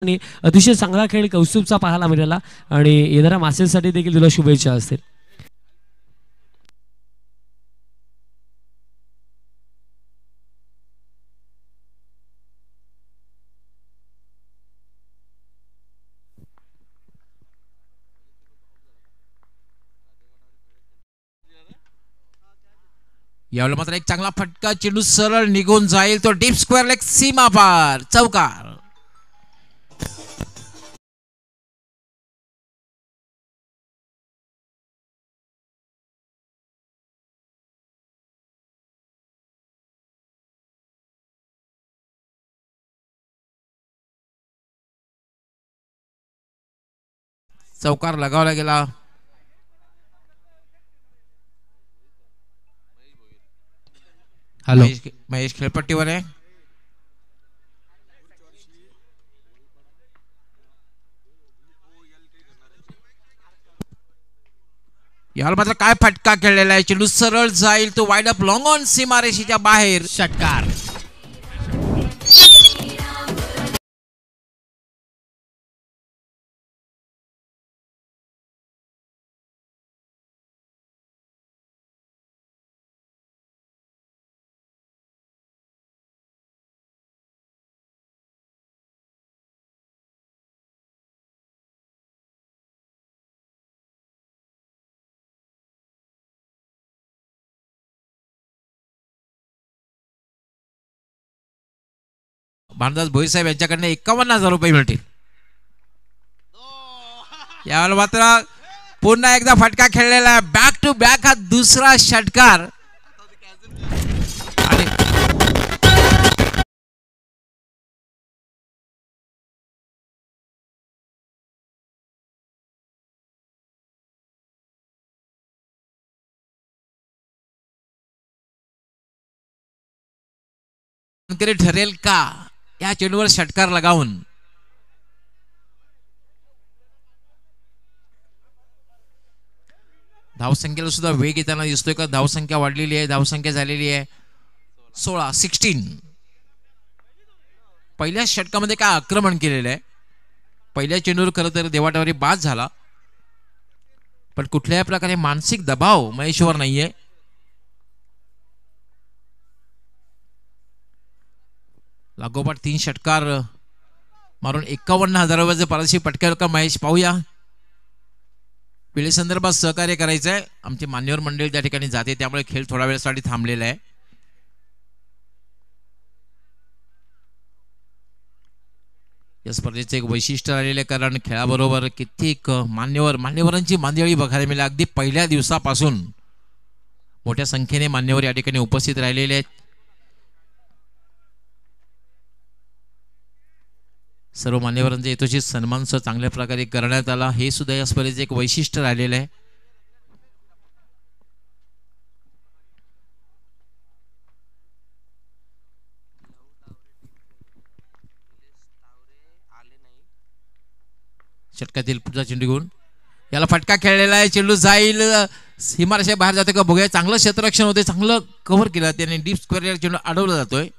आणि अतिशय चांगला खेळ कौस्तुभचा पाहायला मिळाला आणि येणाऱ्या मासेसाठी देखील तुला शुभेच्छा असतील. यावेळी मात्र एक चांगला फटका, चेंडू सरळ निघून जाईल, तो डीप स्क्वेअर लेग सीमा पार, चौकार. चौकार लगावला गेला. हॅलो महेश खेळपट्टीवर आहे. याला मात्र काय फटका खेळलेला आहे, चेंडू सरळ जाईल, तो वाईड अप लॉंग ऑन सीमारेषेच्या बाहेर, षटकार. भानदास भोईसाहेब यांच्याकडनं 51,000 रुपये मिळतील. यावेळेला मात्र पुन्हा एकदा फटका खेळलेला आहे, बॅक टू बॅक हा दुसरा षटकार. ठरेल का या चेंडूवर षटकार लगावून? धावसंख्येला सुद्धा वेग येताना दिसतोय का? धावसंख्या वाढलेली आहे, धावसंख्या झालेली आहे 16. पहिल्या षटकामध्ये काय आक्रमण केलेलं आहे. पहिल्या चेंडूवर खरं तर देवाटावरी बाद झाला, पण कुठल्याही प्रकारे मानसिक दबाव महेशवर नाहीये. लागोपाठ 3 षटकार मारून 51,000 रुपयाचे परदेशी पटकेल का महेश? पाहूया. वेळेसंदर्भात सहकार्य करायचं आहे. आमचे मान्यवर मंडळी त्या ठिकाणी जाते, त्यामुळे खेळ थोडा वेळासाठी थांबलेला आहे. या स्पर्धेचं एक वैशिष्ट्य राहिलेलं आहे, कारण खेळाबरोबर कित्येक मान्यवरांची मांदियाळी बघायला मिळाली. अगदी पहिल्या दिवसापासून मोठ्या संख्येने मान्यवर या ठिकाणी उपस्थित राहिलेले आहेत. सर्व मान्यवरांचा यथोचित सन्मान चांगल्या प्रकारे करण्यात आला. हे सुद्धा या स्पर्धेचे एक वैशिष्ट्य राहिलेलं आहे. षटकातील पुढचा चेंडू घेऊन याला फटका खेळलेला आहे, चेंडू जाईल, सीमारेषे बाहेर जाते का बघूया. चांगलं क्षेत्ररक्षण होते, चांगलं कव्हर केलं त्याने. डीप स्क्वेअर चेंडू अडवला जातोय,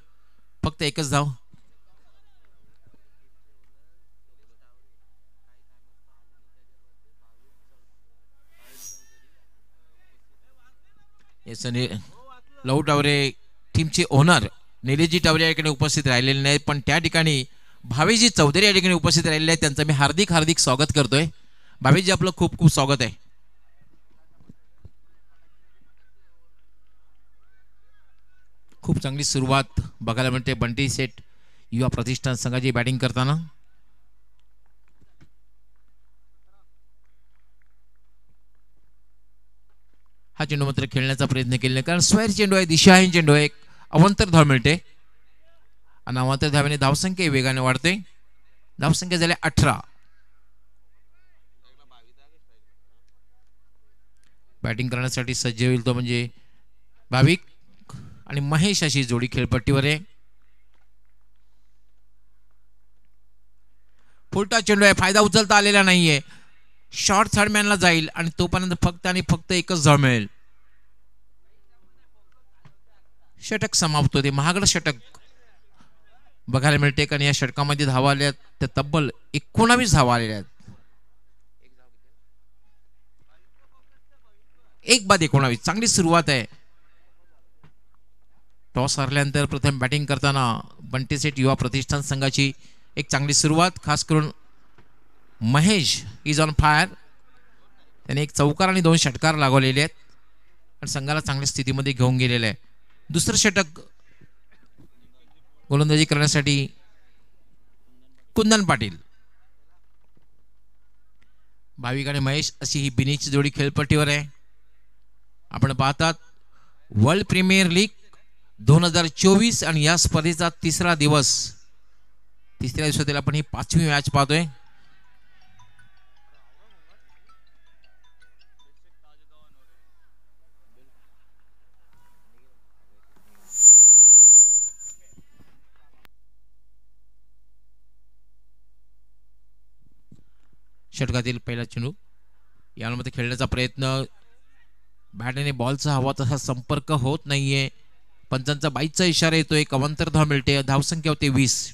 फक्त एकच धाव. लहू टावरे टीमचे ओनर निलेजी टावरे या ठिकाणी उपस्थित राहिलेले नाहीत, पण त्या ठिकाणी भावेशजी चौधरी या ठिकाणी उपस्थित राहिलेले आहेत. त्यांचं मी हार्दिक स्वागत करतोय. भावेशजी, आपलं खूप खूप स्वागत आहे. खूप चांगली सुरुवात बघायला मिळते बंटी सेट युवा प्रतिष्ठान संघाची बॅटिंग करताना. हा चेंडू मात्र खेळण्याचा प्रयत्न केला, कारण स्क्वेअर चेंडू आहे, दिशाहीन चेंडू आहे. अवंतर धाव मिळते आणि अवंतर धावेने धावसंख्या वेगाने वाढते. धावसंख्या झाल्या 18. बॅटिंग करण्यासाठी सज्ज होईल तो म्हणजे भाविक आणि महेश अशी जोडी खेळपट्टीवर आहे. फुलटा चेंडू आहे, फायदा उचलता आलेला नाहीये. शॉर्ट थर्डमॅनला जाईल आणि तोपर्यंत फक्त आणि फक्त एकच धाव मिळेल. षटक समाप्त होते, महागड षटक. बघायला मिळते, कारण या षटकामध्ये धावा आल्या त्या तब्बल 19 धावा आलेल्या आहेत. 1/19. चांगली सुरुवात आहे. टॉस हरल्यानंतर प्रथम बॅटिंग करताना बंटी सेट युवा प्रतिष्ठान संघाची एक चांगली सुरुवात. खास करून महेश इज ऑन फायर. त्याने एक चौकार आणि 2 षटकार लागवलेले आहेत आणि संघाला चांगल्या स्थितीमध्ये घेऊन गेलेले आहे. दुसरं षटक गोलंदाजी करण्यासाठी कुंदन पाटील. भाविक आणि महेश अशी ही बिनीची जोडी खेळपट्टीवर आहे. आपण पाहतात वर्ल्ड प्रीमियर लीग 2024 आणि या स्पर्धेचा तिसऱ्या दिवसातील आपण ही 5वी मॅच पाहतोय. षटकातील पहिला चेंडू यामध्ये खेळण्याचा प्रयत्न. बॅट आणि बॉलचा हवा तसा संपर्क होत नाहीये. पंचांचा 22चा इशारा येतोय. कमांतर धाव मिळते. धावसंख्या होते 20.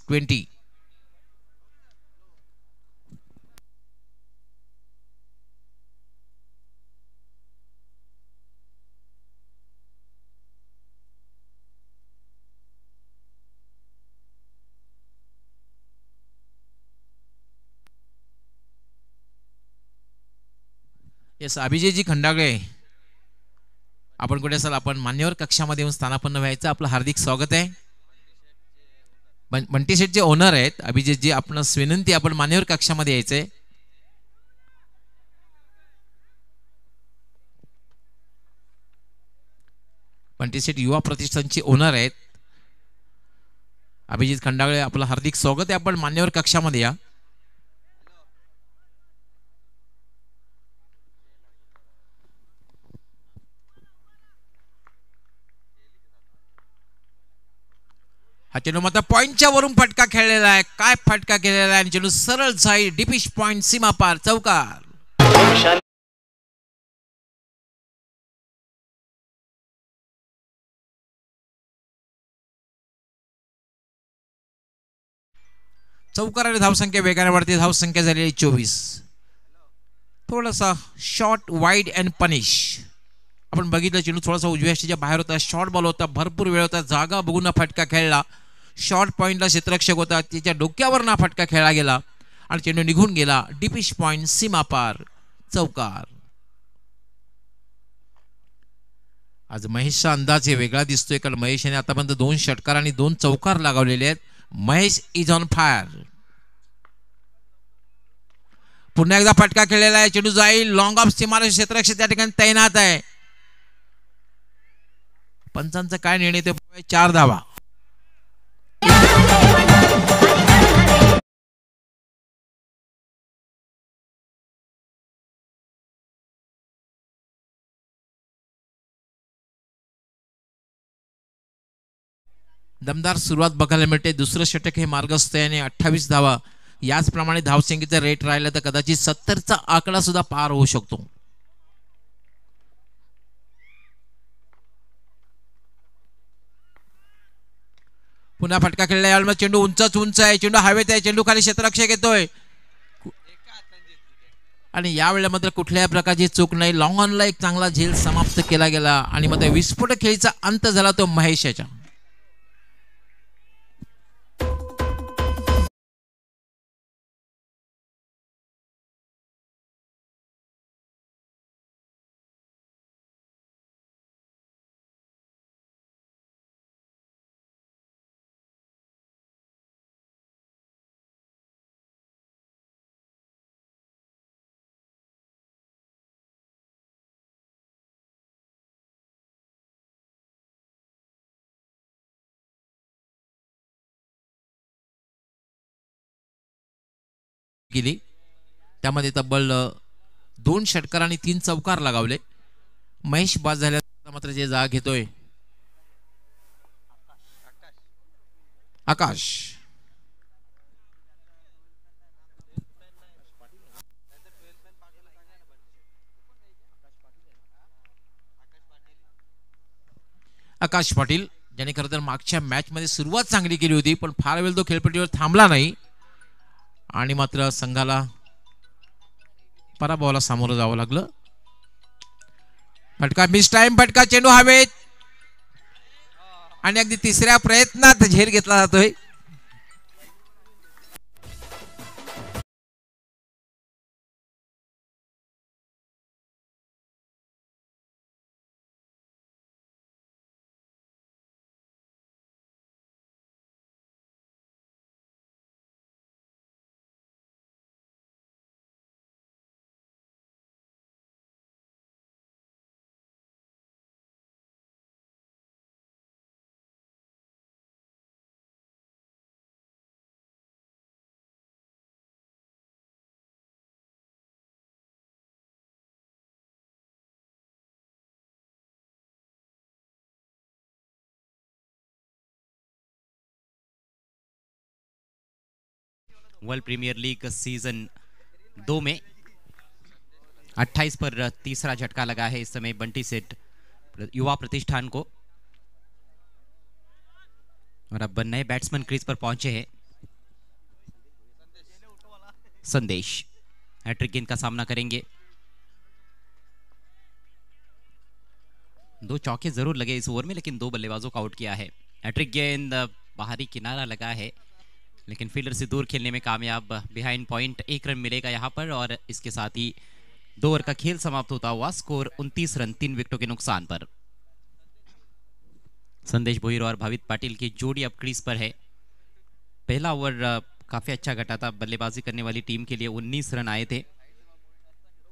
येस, अभिजयजी खंडागळे, आपण कुठे असाल? आपण मान्यवर कक्षामध्ये येऊन स्थानापन्न व्हायचं. आपलं हार्दिक स्वागत आहे. बंटी शेट जे ओनर आहेत अभिजितजी, आपणास विनंती, आपण मान्यवर कक्षामध्ये यायचंय. बंटी शेट युवा प्रतिष्ठानचे ओनर आहेत अभिजित खंडागळे, आपलं हार्दिक स्वागत आहे. आपण मान्यवर कक्षामध्ये या. हा चेंडू मात्र पॉइंटच्या वरून फटका खेळलेला आहे. काय फटका केलेला आहे आणि चेंडू सरळ साईड डिपिश पॉइंट सीमा पार चौकार. चौकार आणि धावसंख्या वेगाने वाढते. धावसंख्या झालेली 24. थोडासा शॉर्ट वाईड अँड पनिश. आपण बघितलं चेंडू थोडासा उजव्या हाताच्या बाहेर होता. शॉर्ट बॉल होता. भरपूर वेळ होता. जागा बघून फटका खेळला. शॉर्ट पॉइंटला क्षेत्ररक्षक होता. त्याच्या डोक्यावर ना फटका खेळला गेला आणि चेंडू निघून गेला. डिपिश पॉइंट सीमा पार चौकार. आज महेशचा अंदाज हे वेगळा दिसतोय, कारण महेश याने आतापर्यंत 2 षटकार आणि 2 चौकार लगावलेले आहेत. Mahesh is on fire. पुन्हा एकदा फटका खेळलेला आहे. चेंडू जाईल लॉंग ऑफ सीमारेष. क्षेत्ररक्षक त्या ठिकाणी तैनात आहे. पंचांचा काय निर्णय ते 4 धावा. दमदार सुरुवात बघायला मिळते. दुसरं षटक हे मार्गस्थ आहे आणि 28 धावा. याचप्रमाणे धावसंख्येचा रेट राहिला तर कदाचित 70चा आकडा सुद्धा पार होऊ शकतो. पुन्हा फटका खेळला. यावेळेला चेंडू उंच आहे. चेंडू हवेत आहे. चेंडू खाली क्षेत्ररक्षक येतोय आणि यावेळेला मात्र कुठल्याही प्रकारची चूक नाही. लॉंग ऑनला एक चांगला झेल समाप्त केला गेला आणि मात्र विस्फोटक खेळीचा अंत झाला तो महेशच्या. केली त्यामध्ये तब्बल 2 षटकार आणि 3 चौकार लगावले. महेश बाद झाल्यानंतर मात्र जे जागा घेतोय आकाश. आकाश पाटील ज्याने खरं तर मागच्या मॅचमध्ये सुरुवात चांगली केली होती, पण फार वेळ तो खेळपट्टीवर थांबला नाही आणि मात्र संघाला पराभवाला सामोरं जावं लागलं. फटका मिस टाइम, फटका, चेंडू हवेत आणि अगदी तिसऱ्या प्रयत्नात झेल घेतला जातोय. वर्ल्ड प्रीमियर लीग सीजन 2 में 28 पर तीसरा झटका लगा है इस समय बंटी सेठ युवा प्रतिष्ठान को, और अब नए बैट्समैन क्रीज पर पहुंचे हैं. संदेश हैट्रिक गेंद का सामना करेंगे. 2 चौके जरूर लगे इस ओवर में, लेकिन 2 बल्लेबाजों को आउट किया है. हैट्रिक गेंद बाहरी किनारा लगा है, लेकिन फील्डर से दूर खेलने में कामयाब. बिहाइंड पॉइंट 1 रन मिलेगा यहां पर, और इसके साथ ही 2 ओवर का खेल समाप्त होता हुआ स्कोर 29 रन 3 विकेटों के नुकसान पर. संदेश भोईर और भावित पाटिल की जोड़ी अब क्रीज पर है. पहला ओवर काफी अच्छा घटा था. बल्लेबाजी करने वाली टीम के लिए 19 रन आए थे,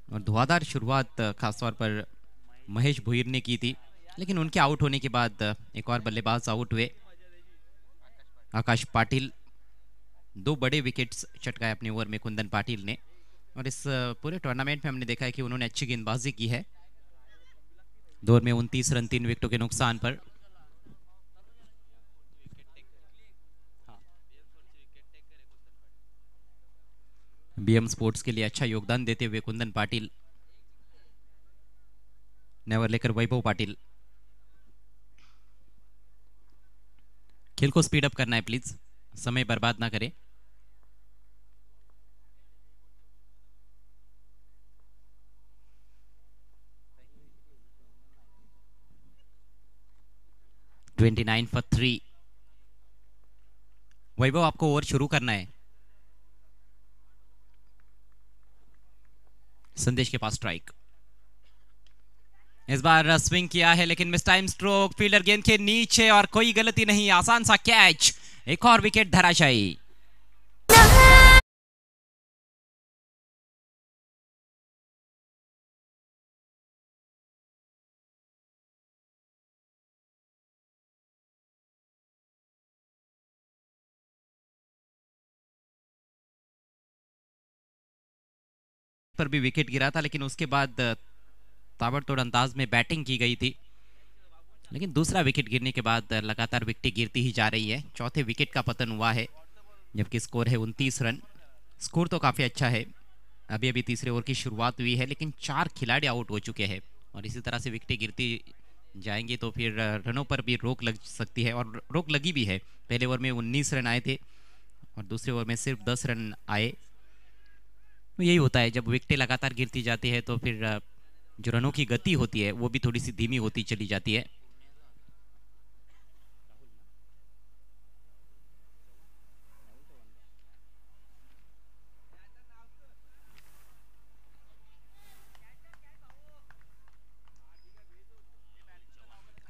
और धुआंधार शुरुआत खासतौर पर महेश भोईर ने की थी, लेकिन उनके आउट होने के बाद एक और बल्लेबाज आउट हुए. आकाश पाटिल 2 बड़े विकेट्स चटकाए अपने ओवर में कुंदन पाटिल ने, और इस पूरे टूर्नामेंट में हमने देखा है कि उन्होंने अच्छी गेंदबाजी की है. 2 ओवर में 29 रन 3 विकेटों के नुकसान पर. बीएम स्पोर्ट्स के लिए अच्छा योगदान देते हुए कुंदन पाटिल, नेवर लेकर वैभव पाटिल. खेल को स्पीड अप करना है प्लीज, समय बर्बाद ना करें. $29 for 3. वैभव आपको ओवर शुरू करना है. संदेश के पास स्ट्राइक. इस बार स्विंग किया है, लेकिन मिस टाइम स्ट्रोक. फील्डर गेंद के नीचे और कोई गलती नहीं, आसान सा कैच. एक और विकेट धराशायी. पर भी विकेट गिरा था, लेकिन उसके बाद ताबड़तोड़ अंदाज में बैटिंग की गई थी. लेकिन दूसरा विकेट गिरने के बाद लगातार विकेट गिरती ही जा रही है. चौथे विकेट का पतन हुआ है, जबकि स्कोर है 29 रन. स्कोर तो काफी अच्छा है. अभी अभी तीसरे ओवर की शुरुआत हुई है, लेकिन 4 खिलाड़ी आउट हो चुके हैं, और इसी तरह से विकेटें गिरती जाएंगी तो फिर रनों पर भी रोक लग सकती है, और रोक लगी भी है. पहले ओवर में 19 रन आए थे, और दूसरे ओवर में सिर्फ 10 रन आए. तो यही होता है, जब विकेटें लगातार गिरती जाती है तो फिर जो रनों की गति होती है वो भी थोड़ी सी धीमी होती चली जाती है.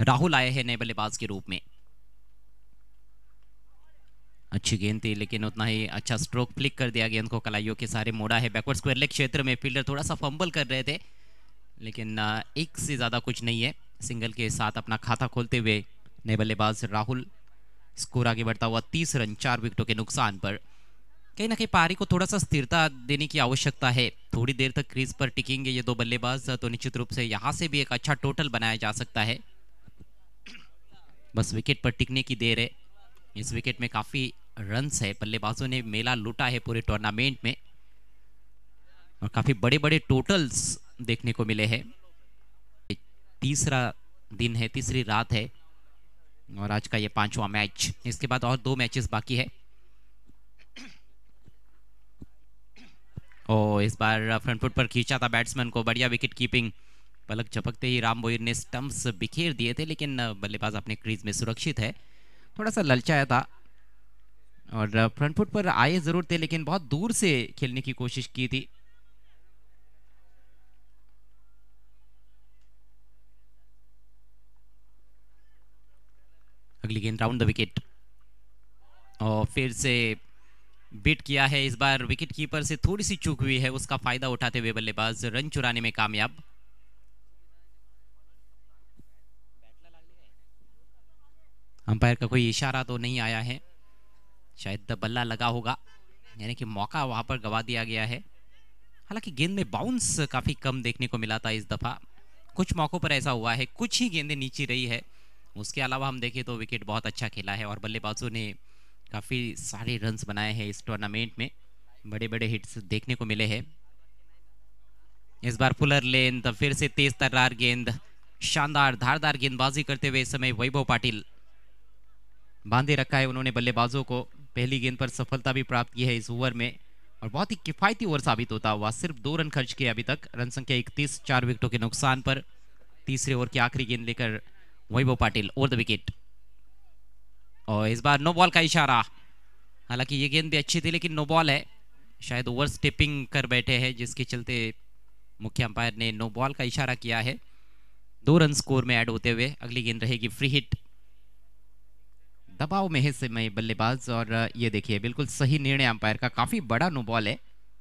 राहुल आए हैं नए बल्लेबाज के रूप में. अच्छी गेंद थी, लेकिन उतना ही अच्छा स्ट्रोक फ्लिक कर दिया. गेंद को कलाइयों के सारे मोड़ा है. बैकवर्ड स्क्वायर लेग क्षेत्र में फील्डर थोड़ा सा फंबल कर रहे थे, लेकिन एक से ज्यादा कुछ नहीं है. सिंगल के साथ अपना खाता खोलते हुए नए बल्लेबाज राहुल. स्कोर आगे बढ़ता हुआ 30 रन 4 विकेटों के नुकसान पर. कहीं ना कहीं पारी को थोड़ा सा स्थिरता देने की आवश्यकता है. थोड़ी देर तक क्रीज पर टिकेंगे ये 2 बल्लेबाज तो निश्चित रूप से यहां से भी एक अच्छा टोटल बनाया जा सकता है. बस विकेट पर टिकने की देर है. इस विकेट में काफी रन्स है. बल्लेबाजों ने मेला लूटा है पूरे टूर्नामेंट में, और काफी बड़े बड़े टोटल्स देखने को मिले हैं. तीसरा दिन है, तीसरी रात है. और आज का ये 5वां मैच, इसके बाद और 2 मैचेस बाकी है। और इस बार फ्रंट फुट पर खींचा था बैट्समैन को, बढ़िया विकेट कीपिंग। पलक झपकते ही राम बोयर ने स्टंप्स बिखेर दिए थे, लेकिन बल्लेबाज अपने क्रीज में सुरक्षित है। थोड़ा सा ललचाया था और फ्रंट फुट पर आए जरूर थे, लेकिन बहुत दूर से खेलने की कोशिश की थी। अगली गेंद राउंड द विकेट और फिर से बीट किया है। इस बार विकेट कीपर से थोड़ी सी चूक हुई है, उसका फायदा उठाते हुए बल्लेबाज रन चुराने में कामयाब। अंपायर का कोई इशारा तो नहीं आया है, शायद बल्ला लगा होगा, यानी कि मौका वहां पर गवा दिया गया है। हालांकि गेंद में बाउंस काफी कम देखने को मिला था इस दफा, कुछ मौकों पर ऐसा हुआ है, कुछ ही गेंदें नीचे रही है। उसके अलावा हम देखें तो विकेट बहुत अच्छा खेला है और बल्लेबाजों ने काफी सारे रन्स बनाए हैं इस टूर्नामेंट में, बड़े बड़े हिट्स देखने को मिले हैं। इस बार फुलर लेंथ, फिर से तेज तर्रार गेंद, शानदार धारदार गेंदबाजी करते हुए इस समय वैभव पाटिल बांधे रखा है उन्होंने बल्लेबाजों को। पहली गेंद पर सफलता भी प्राप्त की है इस ओवर में और बहुत ही किफायती ओवर साबित होता हुआ। सिर्फ 2 रन खर्च किए अभी तक, रन संख्या 31, 4 विकेटों के नुकसान पर। तीसरे ओवर की आखिरी गेंद लेकर वैभव पाटिल ओवर द विकेट और इस बार नो बॉल का इशारा। हालांकि ये गेंद भी अच्छी थी लेकिन नो बॉल है, शायद ओवर स्टेपिंग कर बैठे हैं जिसके चलते मुख्य अंपायर ने नो बॉल का इशारा किया है। 2 रन स्कोर में ऐड होते हुए अगली गेंद रहेगी फ्री हिट। दबाव में है समय बल्लेबाज और ये देखिए बिल्कुल सही निर्णय अंपायर का, काफी बड़ा नो बॉल है,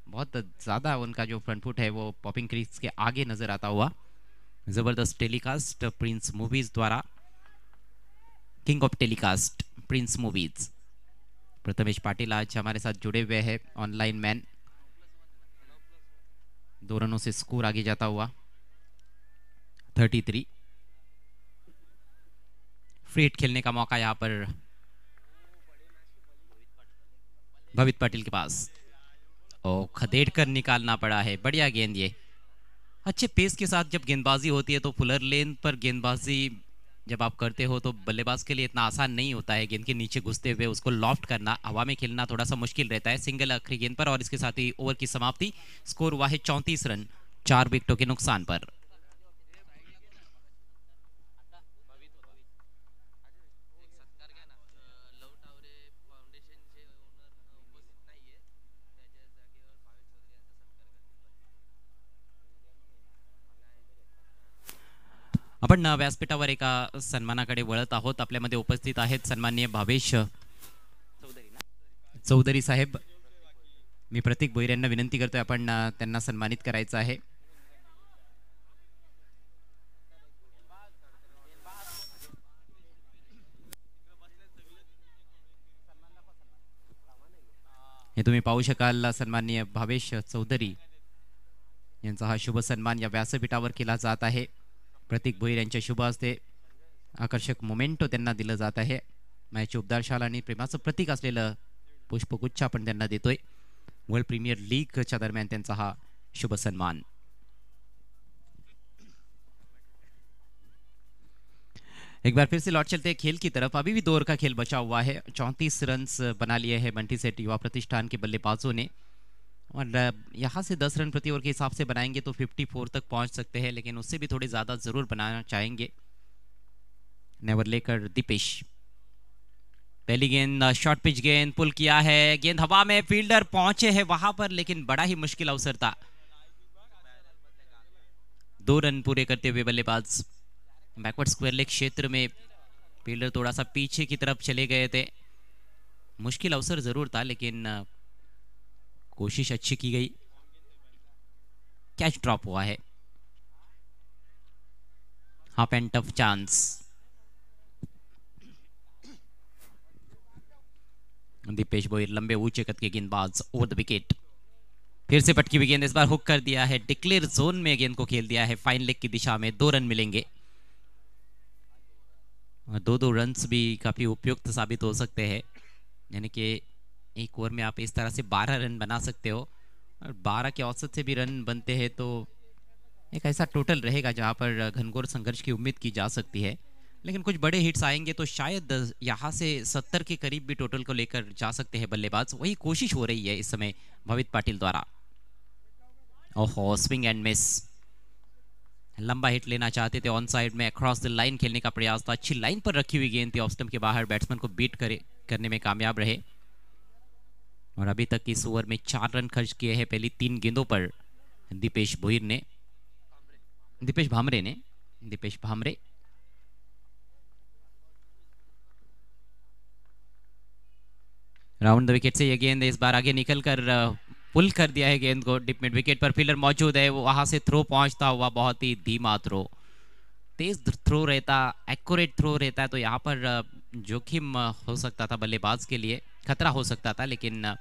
बहुत ज्यादा उनका जो फ्रंट फुट है वो पॉपिंग क्रीज के आगे नजर आता हुआ। जबरदस्त टेलीकास्ट प्रिंस मूवीज द्वारा, king of telecast Prince movies. Prathamesh Patil आज हमारे साथ जुड़े हुए हैं, ऑनलाइन मैन। 2 रनों से स्कोर आगे जाता हुआ 33। फ्री हिट खेलने का मौका यहां पर भवित पाटिल के पास और खदेड़ कर निकालना पड़ा है। बढ़िया गेंद, ये अच्छे पेस के साथ जब गेंदबाजी होती है तो फुलर लेन पर गेंदबाजी जब आप करते हो तो बल्लेबाज के लिए इतना आसान नहीं होता है गेंद के नीचे घुसते हुए उसको लॉफ्ट करना, हवा में खेलना थोड़ा सा मुश्किल रहता है। सिंगल आखिरी गेंद पर और इसके साथ ही ओवर की समाप्ति। स्कोर हुआ है 34 रन 4 विकेटों के नुकसान पर। आपण व्यासपीठावर एका सन्मानाकडे वळत आहोत। आपल्यामध्ये उपस्थित आहेत सन्माननीय भावेश चौधरी साहेब। मी प्रतीक भोईर यांना विनंती करतोय आपण त्यांना सन्मानित करायचं आहे। हे तुम्ही पाहू शकाल सन्माननीय भावेश चौधरी यांचा हा शुभ सन्मान या व्यासपीठावर केला जात आहे। प्रतीक भोईर यांच्या शुभ हस्ते आकर्षक मोमेंटो त्यांना दिलं जात आहे। मॅच उबदारशाल आणि प्रेमाचं प्रतीक असलेलं पुष्पगुच्छ आपण त्यांना देतोय। वर्ल्ड प्रीमियर लीगच्या दरम्यान त्यांचा हा शुभ सन्मान। एक बार फिर से लौट चलते हैं खेल की तरफ। अभी भी 2 ओवर का खेल बचा हुआ है। 34 रन्स बना लिए हैं बंटी सेठ युवा प्रतिष्ठान के बल्लेबाजों ने और यहाँ से 10 रन प्रति ओवर के हिसाब से बनाएंगे तो 54 तक पहुंच सकते हैं, लेकिन उससे भी थोड़ी ज़्यादा ज़रूर बनाना चाहेंगे। नेवर लेकर दीपेश। पहली गेंद शॉर्ट पिच गेंद, पुल किया है, गेंद हवा में, फील्डर पहुंचे हैं वहां पर लेकिन बड़ा ही मुश्किल अवसर था। 2 रन पूरे करते हुए बल्लेबाज बैकवर्ड स्क्वायर लेग क्षेत्र में, फील्डर थोड़ा सा पीछे की तरफ चले गए थे। मुश्किल अवसर जरूर था लेकिन कोशिश अच्छी की गई। कैच ड्रॉप हुआ है। Half and tough chance. Deepesh Bhoir लंबे ऊंचे कद के गेंदबाज ओवर द विकेट। फिर से पटकी हुई गेंद, इस बार हुक कर दिया है, डिक्लेयर जोन में गेंद को खेल दिया है फाइन लेग की दिशा में। 2 रन मिलेंगे और 2 रन्स भी काफी उपयुक्त साबित हो सकते हैं, यानी कि एक ओवर में आप इस तरह से 12 रन बना सकते हो और 12 के औसत से भी रन बनते हैं तो एक ऐसा टोटल रहेगा जहां पर घनघोर संघर्ष की उम्मीद की जा सकती है। लेकिन कुछ बड़े हिट्स आएंगे तो शायद यहाँ से 70 के करीब भी टोटल को लेकर जा सकते हैं बल्लेबाज। वही कोशिश हो रही है इस समय भवित पाटिल द्वारा। ओहो, स्विंग एंड मिस। लंबा हिट लेना चाहते थे, ऑन साइड में अक्रॉस द लाइन खेलने का प्रयास था। अच्छी लाइन पर रखी हुई गेंद थी, ऑफ स्टंप के बाहर बैट्समैन को बीट करने में कामयाब रहे। और अभी तक इस ओवर में 4 रन खर्च किए हैं पहली 3 गेंदों पर Deepesh Bhamre. Round the wicket से ये गेंद इस बार आगे निकलकर पुल कर दिया है गेंद को। डिप मिड विकेट पर फील्डर मौजूद है, वो वहां से थ्रो पहुंचता हुआ, बहुत ही धीमा थ्रो, तेज थ्रो रहता, एक्यूरेट थ्रो रहता तो यहाँ पर जोखिम हो सकता था बल्लेबाज के लिए, खतरा हो सकता था, लेकिन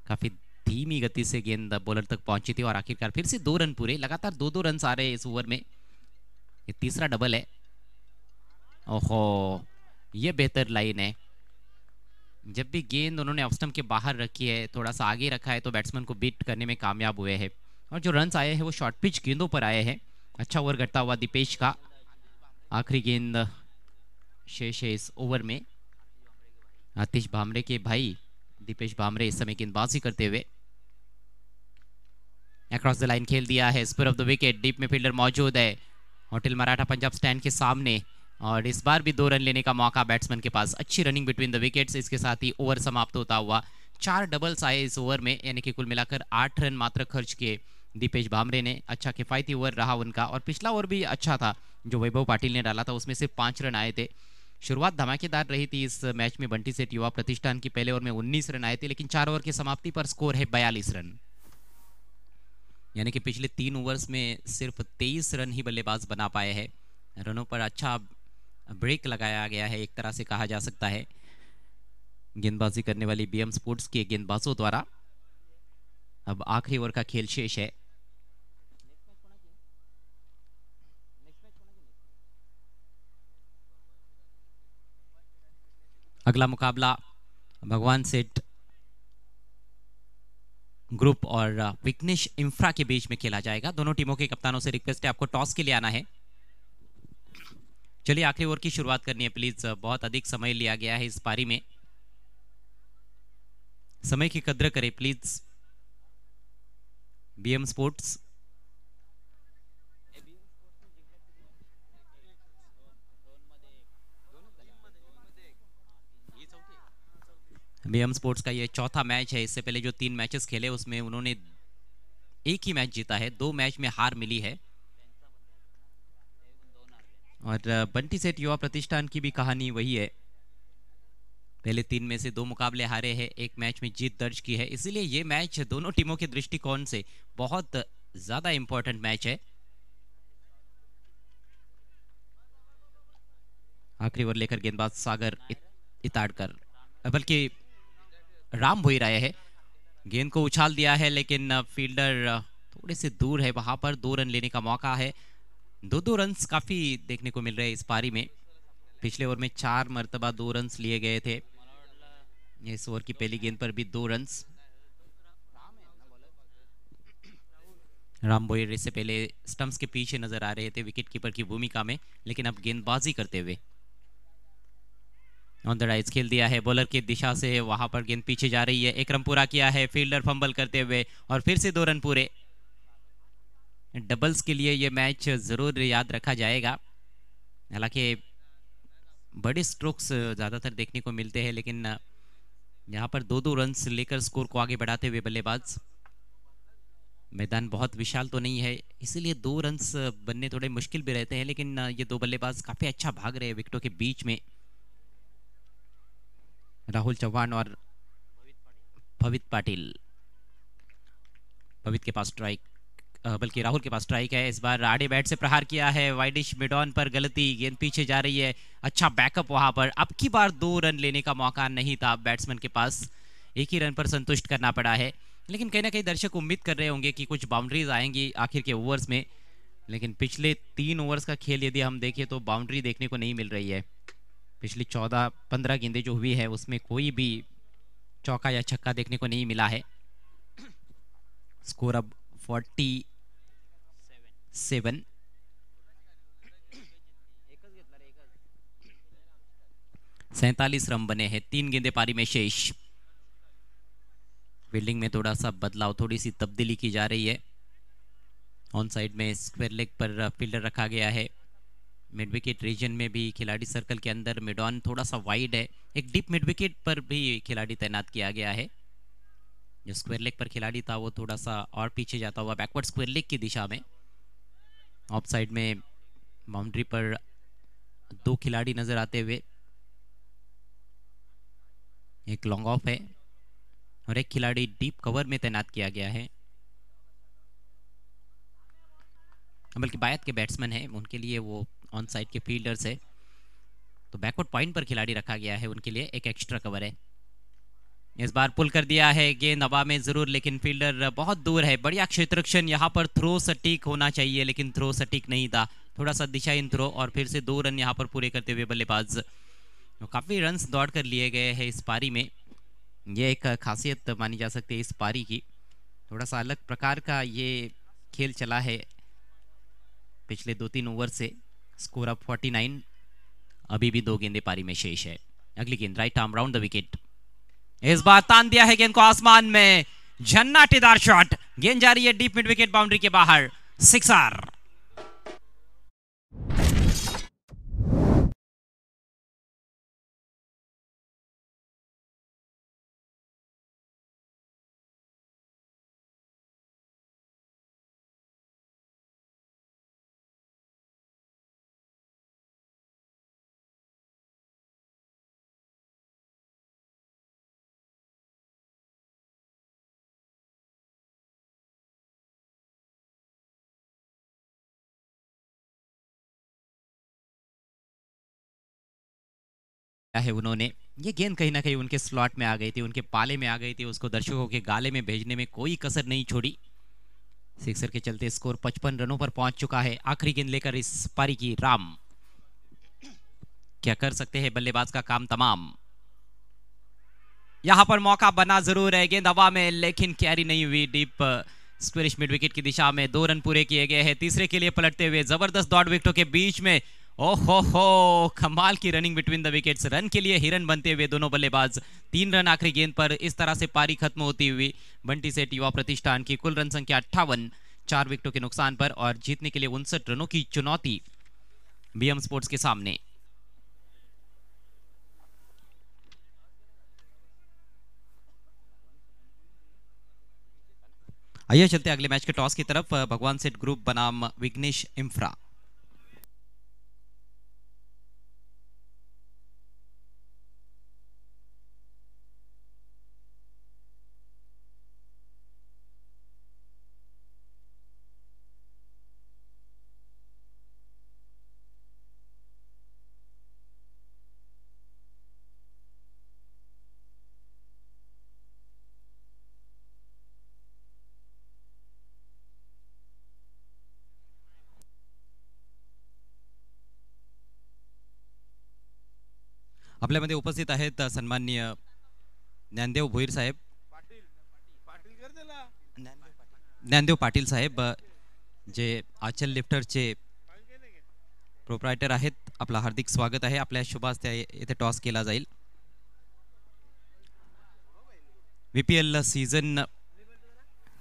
काफी धीमी गति से गेंद बॉलर तक पहुंची थी और आखिरकार फिर से 2 रन पूरे। लगातार 2-2 रन आ रहे हैं इस ओवर में, ये तीसरा डबल है। ओहो, ये बेहतर लाइन है। जब भी गेंद उन्होंने ऑफ स्टंप के बाहर रखी है, थोड़ा सा आगे रखा है, तो बैट्समैन को बीट करने में कामयाब हुए हैं। और जो रन्स आए हैं वो शॉर्ट पिच गेंदों पर आए हैं। अच्छा ओवर करता हुआ दीपेश का। आखिरी गेंद शेष है इस ओवर में। आतिश भामरे के भाई दीपेश भामरे इस समय गेंदबाजी करते हुए। अक्रॉस द लाइन खेल दिया है, square of the wicket. Deep में फील्डर मौजूद है होटल मराठा पंजाब स्टैंड के सामने, और इस बार भी 2 रन लेने का मौका बैट्समैन के पास। अच्छी रनिंग बिटवीन द विकेट्स। इसके साथ ही ओवर समाप्त होता हुआ 4 डबल्स आए इस ओवर में, यानी कि कुल मिलाकर 8 रन मात्र खर्च किए दीपेश भामरे ने। अच्छा किफायती ओवर रहा उनका, और पिछला ओवर भी अच्छा था जो वैभव पाटिल ने डाला था, उसमें सिर्फ 5 रन आए थे। शुरुआत धमाकेदार रही थी इस मैच में बंटी सेठ युवा प्रतिष्ठान की। पहले ओवर में 19 रन आए थे, लेकिन 4 ओवर की समाप्ति पर स्कोर है 42 रन, यानी कि पिछले 3 ओवर्स में सिर्फ 23 रन ही बल्लेबाज बना पाए हैं। रनों पर अच्छा ब्रेक लगाया गया है, एक तरह से कहा जा सकता है, गेंदबाजी करने वाली बीएम स्पोर्ट्स के गेंदबाजों द्वारा। अब आखिरी ओवर का खेल शेष है। अगला मुकाबला भगवान सेठ ग्रुप और विघ्नेश इंफ्रा के बीच में खेला जाएगा। दोनों टीमों के कप्तानों से रिक्वेस्ट है आपको टॉस के लिए आना है। चलिए आखिरी ओवर की शुरुआत करनी है प्लीज, बहुत अधिक समय लिया गया है इस पारी में, समय की कद्र करें please BM sports. BM sports का ये चौथा मैच है। इससे पहले जो 3 मैचेस खेले उसमें उन्होंने एक ही मैच जीता है, 2 मैच में हार मिली है। और बंटी सेठ युवा प्रतिष्ठान की भी कहानी वही है, पहले 3 में से 2 मुकाबले हारे हैं, 1 मैच में जीत दर्ज की है। इसीलिए ये मैच दोनों टीमों के दृष्टिकोण से बहुत ज्यादा इंपॉर्टेंट मैच है। आखिरी ओवर लेकर गेंदबाज सागर इताड़कर, बल्कि राम भोई राय है, गेंद को उछाल दिया है, लेकिन फील्डर थोड़े से दूर है, वहां पर 2 रन लेने का मौका है। 2-2 रन्स काफी देखने को मिल रहे हैं इस पारी में। पिछले ओवर में 4 मरतबा 2 रन्स लिए गए थे, इस ओवर की पहली गेंद पर भी 2 रन्स। राम भोई से पहले स्टंप्स के पीछे नजर आ रहे थे विकेटकीपर की भूमिका में, लेकिन अब गेंदबाजी करते हुए ऑन द राइज खेल दिया है बॉलर की दिशा से, वहां पर गेंद पीछे जा रही है। 1 रन पूरा किया है फील्डर फंबल करते हुए, और फिर से 2 रन पूरे। डबल्स के लिए ये मैच जरूर याद रखा जाएगा। हालांकि बड़े स्ट्रोक्स ज्यादातर देखने को मिलते हैं, लेकिन यहाँ पर 2-2 रन्स लेकर स्कोर को आगे बढ़ाते हुए बल्लेबाज। मैदान बहुत विशाल तो नहीं है, इसीलिए 2 रन्स बनने थोड़े मुश्किल भी रहते हैं, लेकिन ये 2 बल्लेबाज काफी अच्छा भाग रहे हैं विकेटों के बीच में। राहुल चौहान और भवित पाटिल। भवित के पास स्ट्राइक, बल्कि राहुल के पास स्ट्राइक है। इस बार आड़े बैट से प्रहार किया है, वाइडिश मिड ऑन पर गलती, गेंद पीछे जा रही है। अच्छा बैकअप वहां पर। अब की बार 2 रन लेने का मौका नहीं था बैट्समैन के पास, 1 ही रन पर संतुष्ट करना पड़ा है। लेकिन कहीं ना कहीं दर्शक उम्मीद कर रहे होंगे कि कुछ बाउंड्रीज आएंगी आखिर के ओवर्स में, लेकिन पिछले 3 ओवर्स का खेल यदि हम देखें तो बाउंड्री देखने को नहीं मिल रही है। पिछली 14-15 गेंदें जो हुई है उसमें कोई भी चौका या छक्का देखने को नहीं मिला है। स्कोर अब 47। 47 रन बने हैं, 3 गेंदे पारी में शेष। फील्डिंग में थोड़ा सा बदलाव, थोड़ी सी तब्दीली की जा रही है। ऑन साइड में स्क्वायर लेग पर फील्डर रखा गया है। मिड विकेट रीजन में भी खिलाड़ी सर्कल के अंदर, मिड ऑन थोड़ा सा वाइड है। एक डीप मिड विकेट पर भी खिलाड़ी तैनात किया गया है। जो स्क्वायर लेग पर खिलाड़ी था वो थोड़ा सा और पीछे जाता हुआ बैकवर्ड स्क्वायर लेग की दिशा में। ऑफ साइड में बाउंड्री पर 2 खिलाड़ी नजर आते हुए, एक लॉन्ग ऑफ है और एक खिलाड़ी डीप कवर में तैनात किया गया है। बल्कि बायत के बैट्समैन हैं, उनके लिए वो ऑन साइड के फील्डर्स है, तो बैकवर्ड पॉइंट पर खिलाड़ी रखा गया है, उनके लिए एक एक्स्ट्रा कवर है। इस बार पुल कर दिया है, गेंद हवा में जरूर, लेकिन फील्डर बहुत दूर है। बढ़िया क्षेत्ररक्षण, यहाँ पर थ्रो सटीक होना चाहिए लेकिन थ्रो सटीक नहीं था। थोड़ा सा दिशाहीन थ्रो और फिर से 2 रन यहाँ पर पूरे करते हुए बल्लेबाज। काफी रन्स दौड़ कर लिए गए हैं इस पारी में। ये एक खासियत मानी जा सकती है इस पारी की। थोड़ा सा अलग प्रकार का ये खेल चला है पिछले 2-3 ओवर से। स्कोर अप 49, अभी भी 2 गेंदे पारी में शेष है। अगली गेंद right arm round the wicket. इस बार तान दिया है गेंद को आसमान में, झन्नाटेदार शॉट, गेंद जा रही है डीप मिड विकेट बाउंड्री के बाहर, सिक्सर। है उन्होंने, ये गेंद कहीं ना कहीं उनके स्लॉट में आ गई थी, उनके पाले में आ गई थी, उसको दर्शकों के गाले में भेजने में कोई कसर नहीं छोड़ी। सिक्सर के चलते स्कोर 55 रनों पर पहुंच चुका है। आखिरी गेंद लेकर इस पारी की राम, क्या कर सकते हैं बल्लेबाज का काम तमाम। यहां पर मौका बना जरूर है, गेंद हवा में लेकिन कैरी नहीं हुई डीप स्क्वेरिश मिड विकेट की दिशा में। 2 रन पूरे किए गए हैं। तीसरे के लिए पलटते हुए जबरदस्त दौड़ विकेटों के बीच में, ओहो हो, कमाल की running between the wickets. Run के लिए हिरन बनते हुए दोनों बल्लेबाज। 3 रन आखिरी गेंद पर। इस तरह से पारी खत्म होती हुई बंटी सेठ युवा प्रतिष्ठान की कुल रन संख्या 58, 4 विकेटों के नुकसान पर, और जीतने के लिए 59 रनों की चुनौती बीएम स्पोर्ट्स के सामने। आइए चलते अगले मैच के टॉस की तरफ। भगवान सेठ ग्रुप बनाम विघ्नेश इंफ्रा। आपल्यामध्ये उपस्थित आहेत सन्माननीय ज्ञानदेव भोईर साहेब, ज्ञानदेव पाटील साहेब, जे आचल लिफ्टरचे प्रोप्रायटर आहेत. आपलं हार्दिक स्वागत आहे. आपल्या शुभ हस्ते येथे टॉस केला जाईल. VPL सीझन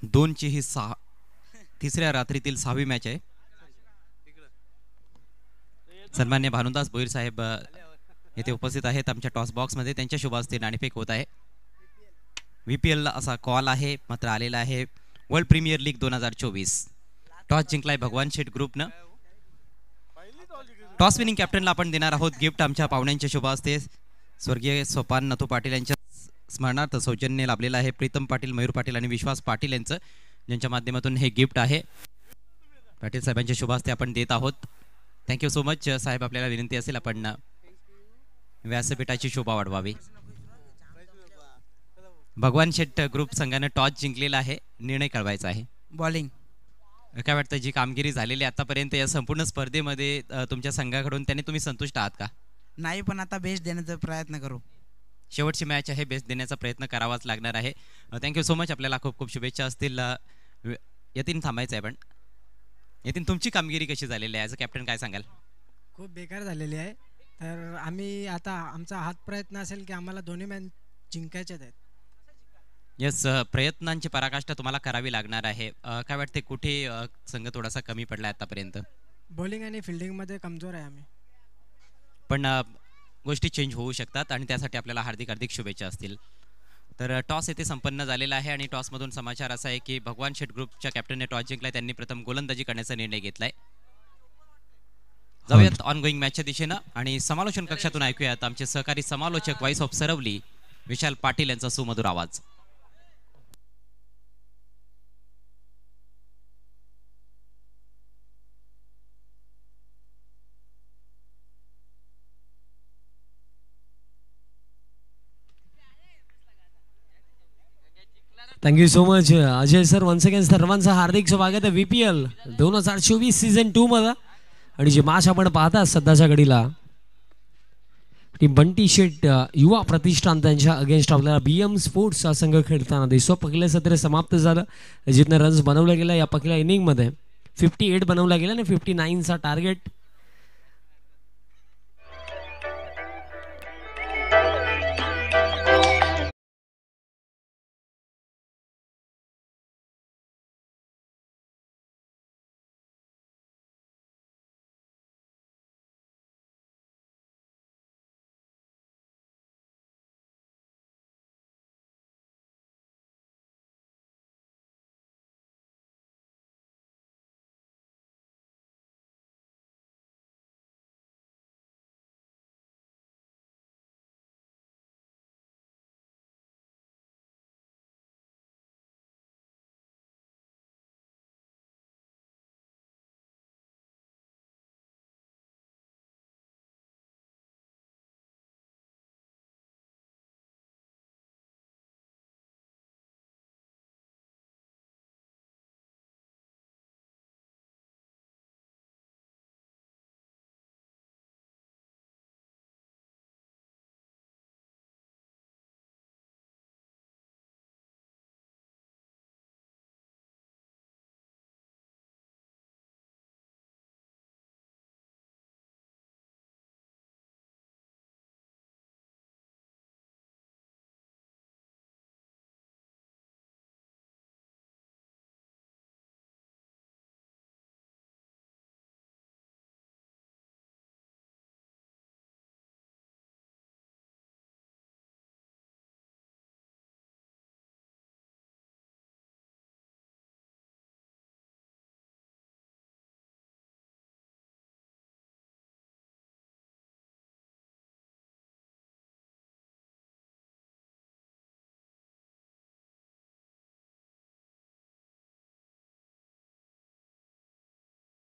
2 ची ही तिसऱ्या रात्रीतील 6वी मॅच आहे. सन्माननीय भानुदास भोईर साहेब येथे उपस्थित आहेत आमच्या टॉस बॉक्स मध्ये. त्यांच्या शुभ हस्ते नाणेफेक होत आहे. VPL असा कॉल आहे, मात्र आलेला आहे वर्ल्ड प्रीमियर लीग 2024. टॉस जिंकलाय भगवान शेठ ग्रुपनं. टॉस विनिंग कॅप्टनला आपण देणार आहोत गिफ्ट. आमच्या पाहुण्यांच्या शुभ हस्ते स्वर्गीय सोपान नथू पाटील यांच्या स्मरणार्थ सौजन्य लाभलेलं आहे. प्रीतम पाटील, मयूर पाटील आणि विश्वास पाटील यांचं, ज्यांच्या माध्यमातून हे गिफ्ट आहे पाटील साहेबांच्या शुभ हस्ते आपण देत आहोत. थँक्यू सो मच साहेब. आपल्याला विनंती असेल आपण व्यासपीठाची शोभा वाढवावी. भगवान शेठ ग्रुप संघाने टॉस जिंकलेला आहे. निर्णय कळवायचा आहे. बॉलिंग. काय वाटतं जी कामगिरी झालेली आतापर्यंत या संपूर्ण स्पर्धेमध्ये तुमच्या संघाकडून, त्याने तुम्ही संतुष्ट आहात का? नाही, पण आता बेस्ट देण्याचा प्रयत्न करू. शेवटची मॅच आहे, बेस्ट देण्याचा प्रयत्न करावाच लागणार आहे. Thank you so much. आपल्याला खूप खूप शुभेच्छा असतील. यतीन थांबायचं आहे पण. यतीन, तुमची कामगिरी कशी झालेली आहे ॲज अ कॅप्टन, काय सांगाल? खूप बेकार झालेली आहे. तर आम्ही आता आमचा हात प्रयत्न असेल की आम्हाला दोन्ही मॅच जिंकायचे आहेत. येस, प्रयत्नांची पराकाष्ठा तुम्हाला करावी लागणार आहे. काय वाटते कुठे संघ थोडासा कमी पडला आतापर्यंत? बॉलिंग आणि फिल्डिंगमध्ये कमजोर आहे आम्ही. पण गोष्टी चेंज होऊ शकतात आणि त्यासाठी आपल्याला हार्दिक हार्दिक शुभेच्छा असतील. तर टॉस येथे संपन्न झालेला आहे आणि टॉसमधून समाचार असा आहे की भगवान शेठ ग्रुपच्या कॅप्टनने टॉस जिंकलाय. त्यांनी प्रथम गोलंदाजी करण्याचा निर्णय घेतलाय. जाऊयात ऑनगोईंग मॅचच्या दिशेनं आणि समालोचन कक्षातून ऐकूयात आमचे सहकारी समालोचक व्हॉइस ऑफ सरवली विशाल पाटील यांचा सुमधुर आवाज. Thank you so much Ajay sir. Once again सर्वांचं हार्दिक स्वागत आहे VPL 2024 सीझन 2 मध्ये. आणि जे मॅच आपण पाहता सध्याच्या घडीला टीम बंटी शेट युवा प्रतिष्ठान त्यांच्या अगेन्स्ट आपल्याला BM स्पोर्ट्स हा संघ खेळताना दिसतो. पहिलं सत्र समाप्त झालं जिथनं रन्स बनवल्या गेल्या. या पहिल्या इनिंगमध्ये 58 बनवल्या गेल्या आणि 59चा टार्गेट.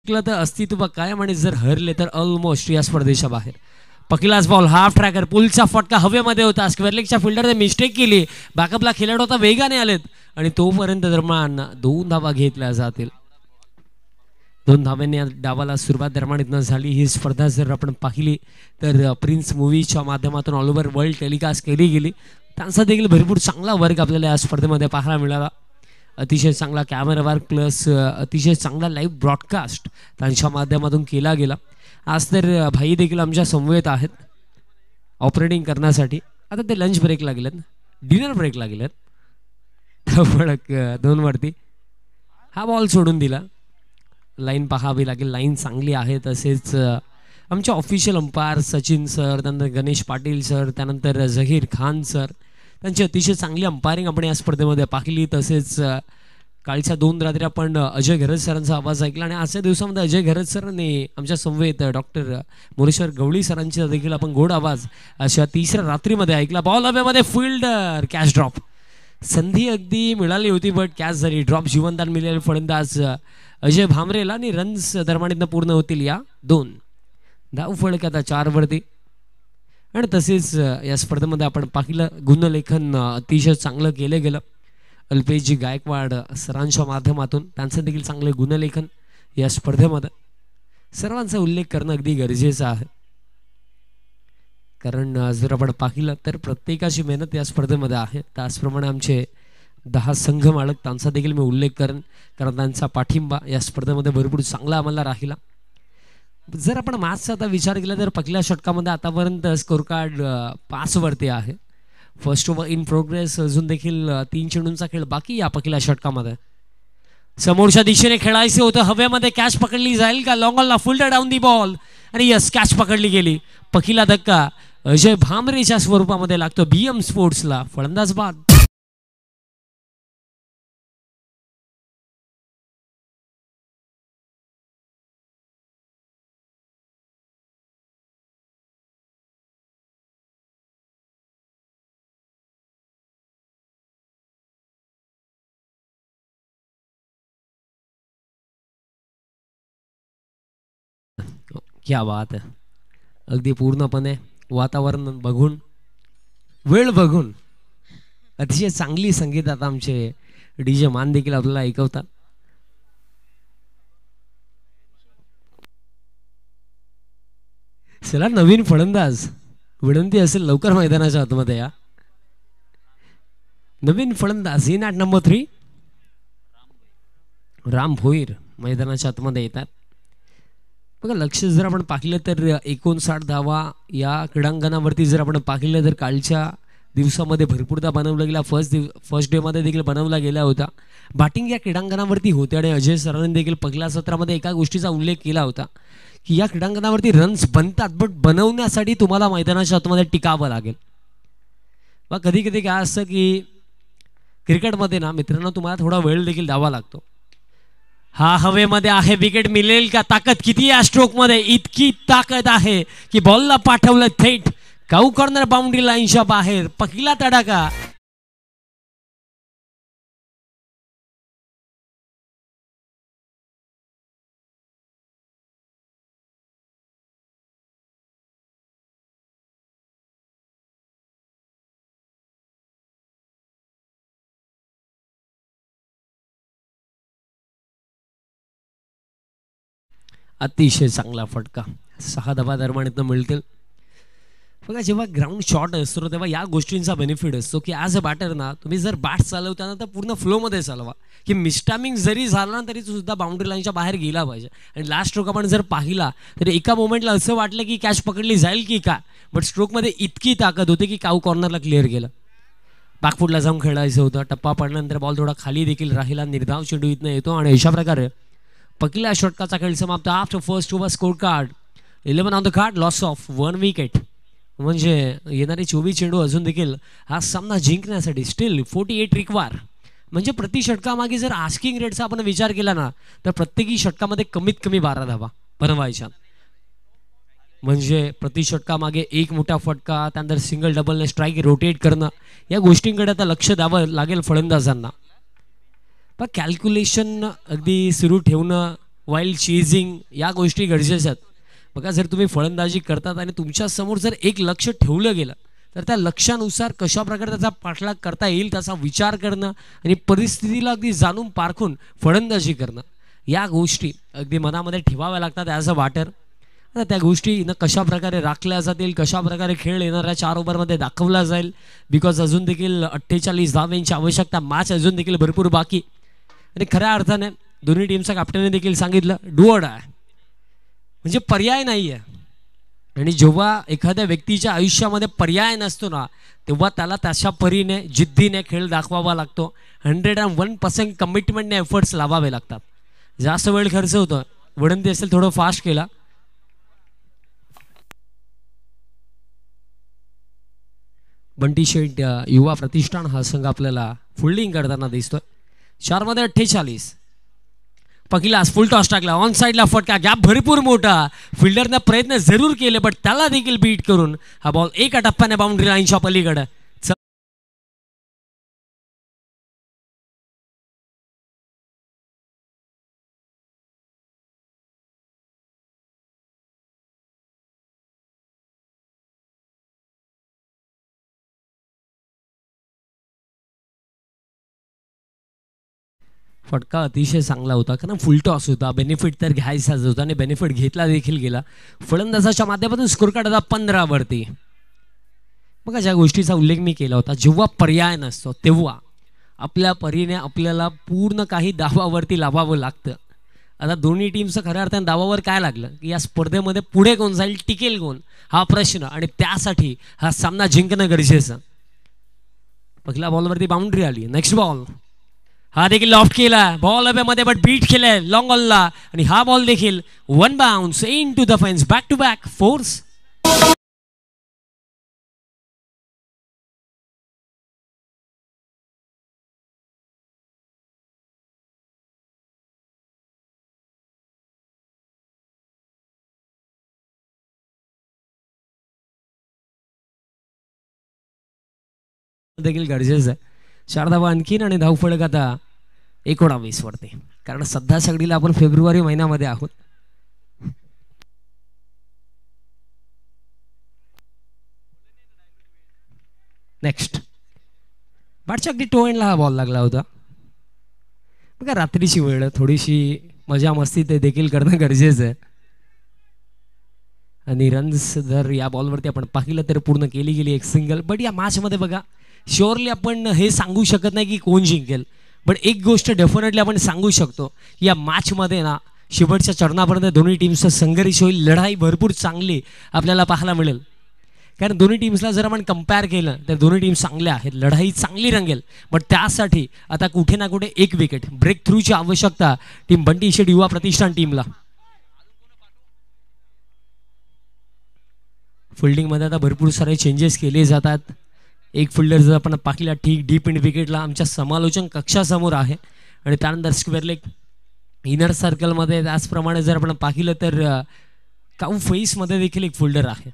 तर अस्तित्व कायम आणि जर हरले तर ऑलमोस्ट या स्पर्धेच्या बाहेर. पहिलाच बॉल हाफ ट्रॅकर पुलचा फटका हवेमध्ये होता. स्क्वेअरलेगच्या फिल्डरने मिस्टेक केली. बॅकअपला खेळाडू होता वेगाने आलेत आणि तोपर्यंत दरम्यान 2 धावा घेतल्या जातील. 2 धाव्यांनी डावाला सुरुवात दरम्यान इथनं झाली. ही स्पर्धा जर आपण पाहिली तर प्रिन्स मूवीच्या माध्यमातून ऑल ओव्हर वर्ल्ड टेलिकास्ट केली गेली. त्यांचा देखील भरपूर चांगला वर्क आपल्याला या स्पर्धेमध्ये पाहायला मिळाला. अतिशय चांगला कॅमेरा वर्क प्लस अतिशय चांगला लाईव्ह ब्रॉडकास्ट त्यांच्या माध्यमातून केला गेला. आज तर भाई देखील आमच्या समवेत आहेत ऑपरेटिंग करण्यासाठी. आता ते लंच ब्रेकला गेलेत, डिनर ब्रेकला गेलेत. फळक 2 वरती हा बॉल सोडून दिला. लाईन पाहावी लागेल, लाईन चांगली आहे. तसेच आमचे ऑफिशियल अंपायर सचिन सर, त्यानंतर गणेश पाटील सर, त्यानंतर झहीर खान सर, त्यांची अतिशय चांगली अंपायरिंग आपण या स्पर्धेमध्ये पाहिली. तसेच कालच्या 2 रात्री आपण अजय घरज सरांचा आवाज ऐकला आणि आजच्या दिवसामध्ये अजय घरज सरांनी आमच्या समवेत डॉक्टर मोरेश्वर गवळी सरांचा देखील आपण गोड आवाज अशा 3ऱ्या रात्रीमध्ये ऐकला. बॉल हवेमध्ये फिल्डर कॅच ड्रॉप. संधी अगदी मिळाली होती बट कॅच झाली. ड्रॉप जीवनदान मिळाले फलंदाज अजय भामरेला आणि रन्स दरम्यान पूर्ण होतील या 2 धाव फळक आता 4 वरती. आणि तसेच या स्पर्धेमध्ये आपण पाहिलं गुणलेखन अतिशय चांगलं केलं गेलं. अल्पेशजी गायकवाड सरांच्या माध्यमातून त्यांचं देखील चांगलं गुणलेखन या स्पर्धेमध्ये. सर्वांचा उल्लेख करणं अगदी गरजेचं आहे कारण जर आपण पाहिलं तर प्रत्येकाची मेहनत या स्पर्धेमध्ये आहे. त्याचप्रमाणे आमचे 10 संघ मालक त्यांचा देखील मी उल्लेख करेन कारण त्यांचा पाठिंबा या स्पर्धेमध्ये भरपूर चांगला आम्हाला राहिला. जर आपण मॅचचा आता विचार केला तर पहिल्या षटकामध्ये आतापर्यंत स्कोर कार्ड 5 वरती आहे. फर्स्ट ओव्हर इन प्रोग्रेस, अजून देखील 3 चेंडूंचा खेळ बाकी या पहिल्या षटकामध्ये. समोरच्या दिशेने खेळायचं होतं, हवेमध्ये कॅच पकडली जाईल का, लॉंग ऑनला फुल्ड डाऊन दी बॉल आणि यस कॅच पकडली गेली. पहिला धक्का अजय भामरेच्या स्वरूपामध्ये लागतो BM स्पोर्ट्सला. फलंदाज बाद. क्या बात आहे. अगदी पूर्णपणे वातावरण बघून, वेळ बघून अतिशय चांगली संगीत आता आमचे DJ मान देखील आपल्याला ऐकवतात. चला नवीन फलंदाज, विनंती असेल लवकर मैदानाच्या आतमध्ये या. नवीन फलंदाज in at number 3 Ram Bhoir मैदानाच्या आतमध्ये येतात. बघा लक्ष जर आपण पाहिलं तर 59 धावा या क्रीडांगणावरती जर आपण पाहिलं तर कालच्या दिवसामध्ये भरपूरदा बनवला गेला. फर्स्ट डेमध्ये देखील बनवला गेला होता. बॅटिंग या क्रीडांगणावरती होते आणि अजय सरांनी देखील पहिल्या सत्रामध्ये एका गोष्टीचा उल्लेख केला होता की या क्रीडांगणावरती रन्स बनतात, बट बनवण्यासाठी तुम्हाला मैदानाच्या आतमध्ये टिकावं लागेल. बघा कधी कधी काय असतं की क्रिकेटमध्ये ना मित्रांनो तुम्हाला थोडा वेळ देखील द्यावा लागतो. हा हवेमध्ये आहे, विकेट मिळेल का, ताकद किती या स्ट्रोक मध्ये, इतकी ताकद आहे की बॉलला पाठवलं थेट काऊ कॉर्नर बाउंड्री लाईनच्या बाहेर. पहिला तडाखा. अतिशय चांगला फटका 6 धावा दरम्यान इथं मिळतील. बघा जेव्हा ग्राउंड शॉट असतो तेव्हा या गोष्टींचा बेनिफिट असतो की ॲज अ बॅटर ना तुम्ही जर बॅट चालवताना तर पूर्ण फ्लोमध्ये चालवा, की मिस्टामिंग जरी झाला ना तरी सुद्धा बाउंड्री लाईनच्या बाहेर गेला पाहिजे. आणि लास्ट स्ट्रोक आपण जर पाहिला तर एका मोमेंटला असं वाटलं की कॅच पकडली जाईल की काय, बट स्ट्रोकमध्ये इतकी ताकद होती की काऊ कॉर्नरला क्लिअर केलं. बॅकफुटला जाऊन खेळायचं होतं. टप्पा पडल्यानंतर बॉल थोडा खाली देखील राहिला. निर्धाव चेंडू इथनं येतो आणि अशा प्रकारे पहिल्या षटकाचा खेळ समाप्त. After first over score card 11 on the card, loss of 1 wicket. म्हणजे येणारे 24 चेंडू अजून देखील हा सामना जिंकण्यासाठी स्टील 48 रिक्वायर. म्हणजे प्रति षटकामागे जर आस्किंग रेटचा आपण विचार केला ना तर प्रत्येकी षटकामध्ये कमीत कमी 12 धावा बनवायच्या. म्हणजे प्रति षटकामागे एक मोठा फटका, त्यानंतर सिंगल डबलने स्ट्राईक रोटेट करणं, या गोष्टींकडे आता लक्ष द्यावं लागेल फलंदाजांना. पण कॅल्क्युलेशन अगदी सुरू ठेवणं, वाईल्ड चेझिंग या गोष्टी गरजेच्या आहेत. बघा जर तुम्ही फलंदाजी करतात आणि तुमच्या समोर जर एक लक्ष ठेवलं गेलं तर त्या लक्षानुसार कशा प्रकारे त्याचा पाठलाग करता येईल त्याचा विचार करणं आणि परिस्थितीला अगदी जाणून पारखून फलंदाजी करणं, या गोष्टी अगदी मनामध्ये ठेवाव्या लागतात ॲज अ बॅटर. आता त्या गोष्टी कशा प्रकारे राखल्या जातील, कशा प्रकारे खेळ येणाऱ्या 4 ओव्हरमध्ये दाखवला जाईल. बिकॉज अजून देखील 48 धावांची आवश्यकता, मॅच अजून देखील भरपूर बाकी. आणि खऱ्या अर्थाने दोन्ही टीमच्या कॅप्टनने देखील सांगितलं डू ऑर डाय, म्हणजे पर्याय नाही आहे. आणि जेव्हा एखाद्या व्यक्तीच्या आयुष्यामध्ये पर्याय नसतो ना तेव्हा त्याला तशा परीने जिद्दीने खेळ दाखवावा लागतो. 101% कमिटमेंटने एफर्ट्स लावावे लागतात. जास्त वेळ खर्च होतो. विनंती असेल थोडं फास्ट केला. बंटी शेट युवा प्रतिष्ठान हा संघ आपल्याला फिल्डिंग करताना दिसतोय. 4 मध्ये 48. पहिला फुल टॉस टाकला, ऑन साईडला फटका, गॅप भरपूर मोठा. फिल्डरने प्रयत्न जरूर केले बट त्याला देखील बीट करून हा बॉल एका टप्प्याने बाउंड्री लाईनच्या पलीकडे. फटका अतिशय चांगला होता कारण फुल टॉस होता. बेनिफिट तर घ्यायचाच होता आणि बेनिफिट घेतला देखील गेला. फलंदाजाच्या माध्यमातून स्कोर कार्ड आता 15 वरती. बघा ज्या गोष्टीचा उल्लेख मी केला होता, जेव्हा पर्याय नसतो तेव्हा आपल्या परीने आपल्याला पूर्ण काही दाबावरती लावावं लागतं. आता दोन्ही टीमचं खऱ्या अर्थाने दावावर काय लागलं की या स्पर्धेमध्ये पुढे कोण जाईल, टिकेल कोण, हा प्रश्न, आणि त्यासाठी हा सामना जिंकणं गरजेचं. पहिल्या बॉलवरती बाउंड्री आली. नेक्स्ट बॉल, हा देखील लॉफ्ट केला, बॉल हवेमध्ये बट बीट केलाय लॉंग बॉलला, आणि हा बॉल देखील one bounce into the fence. Back to back fours. देखील गरजेचं आहे. 4 धावा आणखीन आणि धावफलक आता 19 वरती, कारण सध्या सगळीला आपण फेब्रुवारी महिन्यामध्ये आहोत. नेक्स्ट बॅटच्या अगदी टो एंडला हा बॉल लागला होता. बघा रात्रीची वेळ, थोडीशी मजा मस्ती ते देखील करणं गरजेचं आहे. आणि रन्स जर या बॉलवरती आपण पाहिलं तर पूर्ण केली गेली एक सिंगल. बट या मॅचमध्ये बघा शुअरली आपण हे सांगू शकत नाही की कोण जिंकेल, बट एक गोष्ट डेफिनेटली आपण सांगू शकतो, या मॅचमध्ये ना शेवटच्या चरणापर्यंत दोन्ही टीमचं संघर्ष होईल, लढाई भरपूर चांगली आपल्याला पाहायला मिळेल. कारण दोन्ही टीम्सला जर आपण कम्पेअर केलं तर दोन्ही टीम चांगल्या आहेत, लढाई चांगली रंगेल. बट त्यासाठी आता कुठे ना कुठे एक विकेट ब्रेक थ्रूची आवश्यकता टीम बंटी शेट युवा प्रतिष्ठान टीमला. फिल्डिंगमध्ये आता भरपूर सारे चेंजेस केले जातात. एक फिल्डर जर आपण पाहिला ठीक डीप इन विकेटला आमच्या समालोचन कक्षासमोर आहे, आणि त्यानंतर स्क्वेअर लेग इनर सर्कलमध्ये त्याचप्रमाणे जर आपण पाहिलं तर काऊ फेसमध्ये देखील एक फिल्डर आहे.